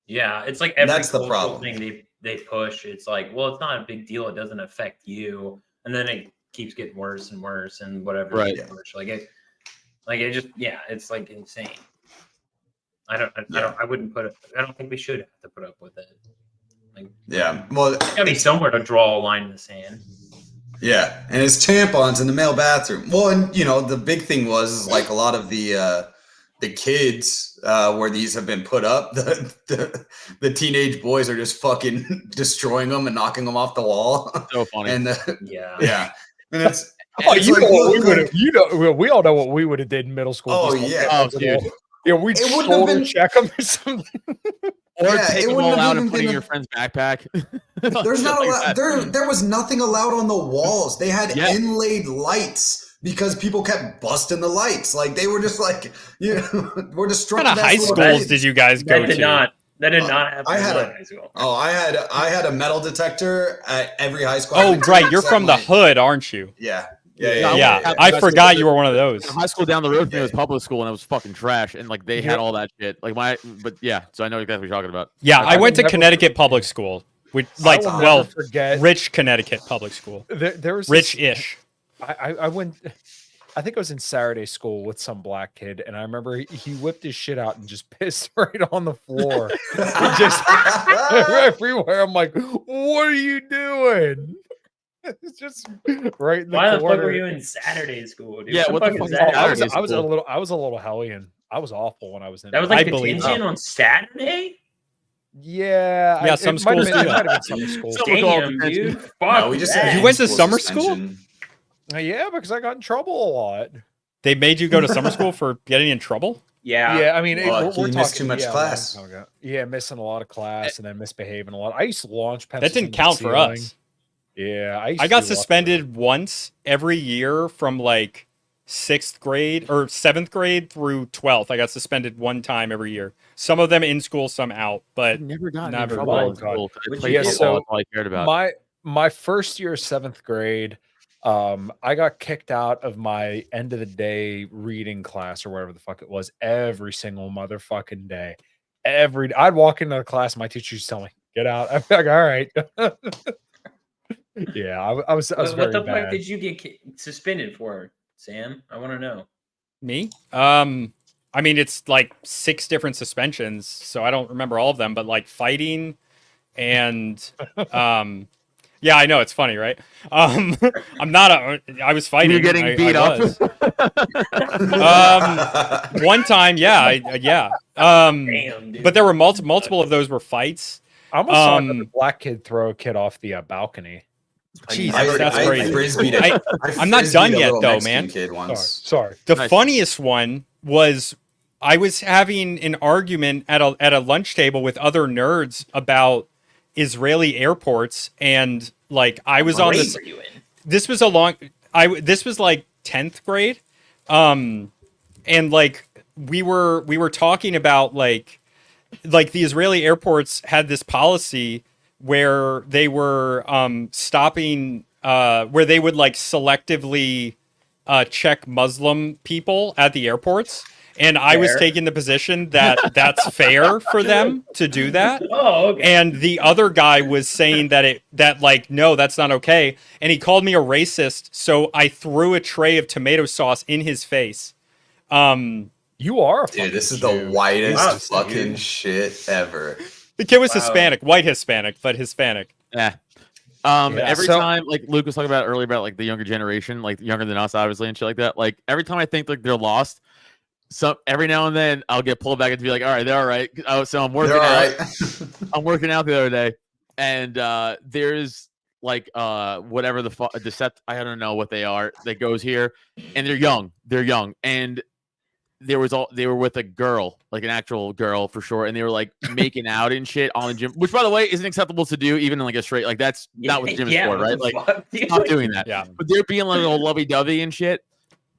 B: yeah, it's like every
E: that's the problem
B: thing they push. It's like, well, it's not a big deal. It doesn't affect you. And then it keeps getting worse and worse and whatever.
D: Right.
B: It just, yeah, it's like insane. I don't think we should have to put up with it. Like,
E: well,
B: there's gotta be somewhere to draw a line in the sand.
E: Yeah, and it's tampons in the male bathroom. Well, and you know, the big thing is like a lot of the kids where these have been put up, the teenage boys are just fucking destroying them and knocking them off the wall.
D: So funny.
E: And
B: yeah.
E: And it's
G: we all know what we would have did in middle school.
E: Oh yeah,
D: dude.
G: Yeah, we'd shoulder check them or something.
D: Or take them all out and put in your friend's backpack.
E: There's not allowed. There was nothing allowed on the walls. They had inlaid lights because people kept busting the lights. Like, they were just like, you know, we're destructive.
F: What kind of high schools did you guys go to?
B: That did not happen.
E: I had a metal detector at every high school.
F: Oh, right, you're from the hood, aren't you?
E: Yeah.
F: I forgot you were one of those.
D: High school down the road from me was public school, and it was fucking trash. And like they had all that shit. Like so I know exactly what you're talking about.
F: Yeah, I went to Connecticut public school. Rich Connecticut public school.
G: There was
F: rich-ish.
G: I went. I think I was in Saturday school with some black kid, and I remember he whipped his shit out and just pissed right on the floor, just everywhere. I'm like, "What are you doing?" It's just right in the
B: Why
G: corner.
B: the fuck were you in Saturday school, dude?
D: Yeah, what the fuck is that?
G: I was a little hellion. I was awful when I was in.
B: That was like detention on Saturday.
G: Yeah,
F: some schools do that.
B: Damn, dude. Fuck
E: we just
F: you went to summer school?
G: Yeah, because I got in trouble a lot.
F: They made you go to summer school for getting in trouble?
G: Yeah. I mean, we're
E: talking missed too much class.
G: Yeah, missing a lot of class and then misbehaving a lot. I used to launch pencils.
F: That didn't count for us.
G: Yeah,
F: I got suspended once every year from like 6th grade or 7th grade through 12th. I got suspended one time every year. Some of them in school, some out, but
D: never got in
F: never
D: trouble in school. So all I cared about.
G: My first year, 7th grade, I got kicked out of my end of the day reading class or whatever the fuck it was every single motherfucking day. I'd walk into the class, and my teacher used to tell me, Get out. I'm like, all right. Yeah, I was
B: What
G: very
B: the fuck
G: bad.
B: did you get suspended for, Sam? I want to know.
F: Me? I mean, it's like 6 different suspensions, so I don't remember all of them, but like fighting and yeah, I know it's funny, right? I was fighting.
D: You're getting beat up.
F: One time, yeah, yeah.
B: Damn, dude.
F: But there were multiple of those were fights.
G: I almost saw another black kid throw a kid off the balcony.
F: Jesus, that's crazy. I'm not
K: frisbeed
F: done
K: a
F: yet,
K: little
F: though,
K: Mexican
F: man.
K: Kid once.
G: Sorry.
F: The
D: Nice.
F: funniest one was I was having an argument at a lunch table with other nerds about Israeli airports, and like I was on this.
B: Were you in?
F: This was this was like 10th grade, and like we were talking about like the Israeli airports had this policy where they were stopping where they would like selectively check Muslim people at the airports. And I was taking the position that that's fair for them to do that.
B: Oh, okay.
F: And the other guy was saying that like, no, that's not okay. And he called me a racist. So I threw a tray of tomato sauce in his face.
G: You are a
K: Dude, this is
G: fucking
K: the whitest
B: Wow,
K: fucking
B: dude.
K: shit ever.
F: The kid was
B: Wow.
F: Hispanic, white Hispanic, but Hispanic.
D: Yeah.
G: Yeah,
D: Every
G: so-
D: time, like Luke was talking about earlier about like the younger generation, like younger than us, obviously, and shit like that. Like every time I think like they're lost, so every now and then I'll get pulled back and be like, all right, they're all right. Oh, so I'm working
K: They're all
D: out.
K: right.
D: I'm working out the other day, and there's like whatever the Decept, I don't know what they are, that goes here, and they're young, and they were with a girl, like an actual girl for sure, and they were like making out and shit on the gym, which by the way isn't acceptable to do even in like a straight, like that's not what the gym is for,
B: what
D: right?
B: the
D: Like
B: fuck, dude?
D: stop doing that.
F: Yeah.
D: But they're being like all lovey-dovey and shit,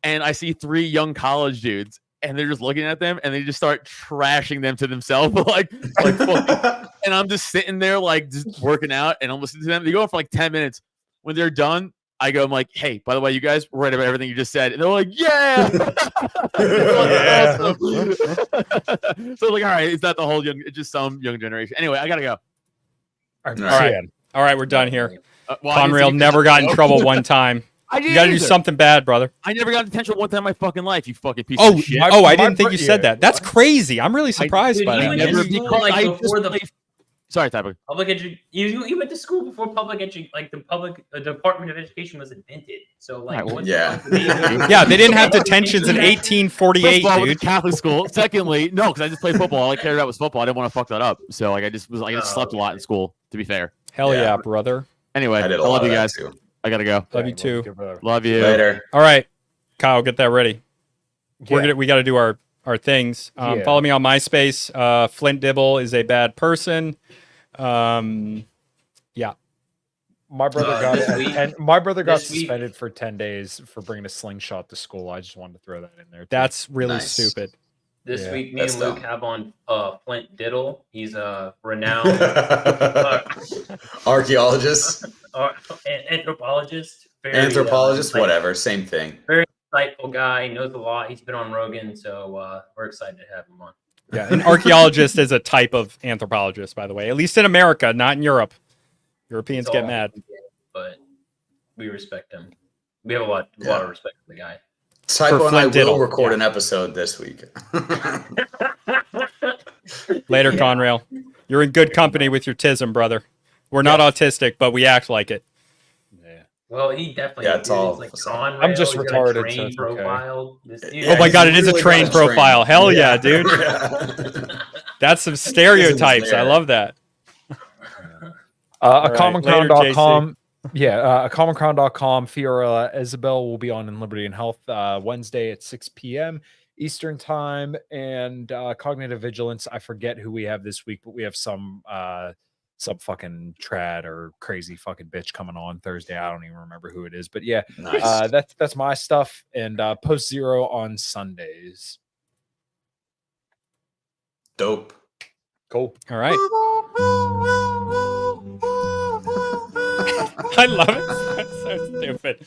D: and I see 3 young college dudes, and they're just looking at them, and they just start trashing them to themselves, like fucking, and I'm just sitting there like just working out, and I'm listening to them. They go on for like 10 minutes. When they're done, I go, I'm like, hey, by the way, you guys were right about everything you just said, and they're like, yeah.
G: Yeah.
D: So like, all right, it's not the whole young, it's just some young generation. Anyway, I gotta go.
G: All right.
F: right. All right, we're done here.
D: Well, I didn't
F: Conrail
D: see-
F: never got in trouble one time.
D: I
F: You
D: didn't
F: got to do
D: either.
F: something bad, brother.
D: I never got detention one time in my fucking life. You fucking piece
F: Oh,
D: of shit.
F: I
G: my
F: didn't think
G: br-
F: you said
G: yeah.
F: that. That's crazy. I'm really surprised
B: Dude,
F: by
B: you
F: that.
B: went
F: man.
B: to school, like, before the
D: Sorry, Tyler.
B: public edu- you went to school before public edu- like the public Department of Education was invented. So like,
D: Right, well,
B: what the
K: yeah.
B: fuck did they do?
F: Yeah, they didn't have detentions in
B: Yeah.
F: 1848,
D: Football was a
F: dude.
D: Catholic school. Secondly, no, because I just played football. All I cared about was football. I didn't want to fuck that up. So like, I just slept a lot in school. To be fair.
F: Hell
K: Yeah.
F: yeah, brother.
D: Anyway,
K: I did a
D: I
K: lot
D: love
K: of
D: you
K: that
D: guys.
K: too.
D: I gotta go.
F: Love you too.
D: Love you.
K: Later.
F: All right, Kyle, get that ready.
G: Yeah.
F: We got to do our things.
G: Yeah.
F: Follow me on MySpace. Flint Dibble is a bad person. Yeah.
G: My brother got
B: this week-
G: my brother got
B: this week-
G: suspended for 10 days for bringing a slingshot to school. I just wanted to throw that in there. too.
F: That's really
K: Nice.
F: stupid.
B: This
G: Yeah,
B: week, me
K: that's
B: and Luke
K: dumb.
B: have on Flint Diddle. He's a renowned
K: Archaeologist,
B: anthropologist. Very,
K: anthropologist,
B: like,
K: whatever, same thing.
B: Insightful guy. He knows a lot. He's been on Rogan, so we're excited to have him on.
F: Yeah, an archaeologist is a type of anthropologist, by the way. At least in America, not in Europe. Europeans
B: It's
F: get
B: all-
F: mad.
B: but we respect him. We have a lot of respect for the guy.
K: Typo and I
F: Flint
K: will
F: Diddle,
K: record
F: yeah.
K: an episode this week.
F: Later, Conrail. You're in good company with your tism, brother. We're not autistic, but we act like it.
G: Yeah.
B: Well, he definitely.
K: Yeah, it's
B: dude,
K: all
B: he's like
K: facade.
B: Conrail,
G: I'm just
B: he's got a
G: retarded, so
B: train
G: it's okay.
B: profile. This dude,
K: Yeah,
F: Oh my
K: he's
F: god, it is a
K: really
F: train
K: got a train.
F: profile. Hell yeah, dude.
K: Yeah.
F: That's some stereotypes. I
K: there.
F: love that.
G: A
F: right,
G: commoncrown.com. Yeah, a commoncrown.com. Fiorella Isabel will be on in Liberty and Health Wednesday at 6 p.m. Eastern time. And Cognitive Vigilance. I forget who we have this week, but we have some fucking trad or crazy fucking bitch coming on Thursday. I don't even remember who it is, but yeah,
K: Nice.
G: that's my stuff. And Post Zero on Sundays.
K: Dope.
G: Cool.
F: All right. I love it. That's so stupid.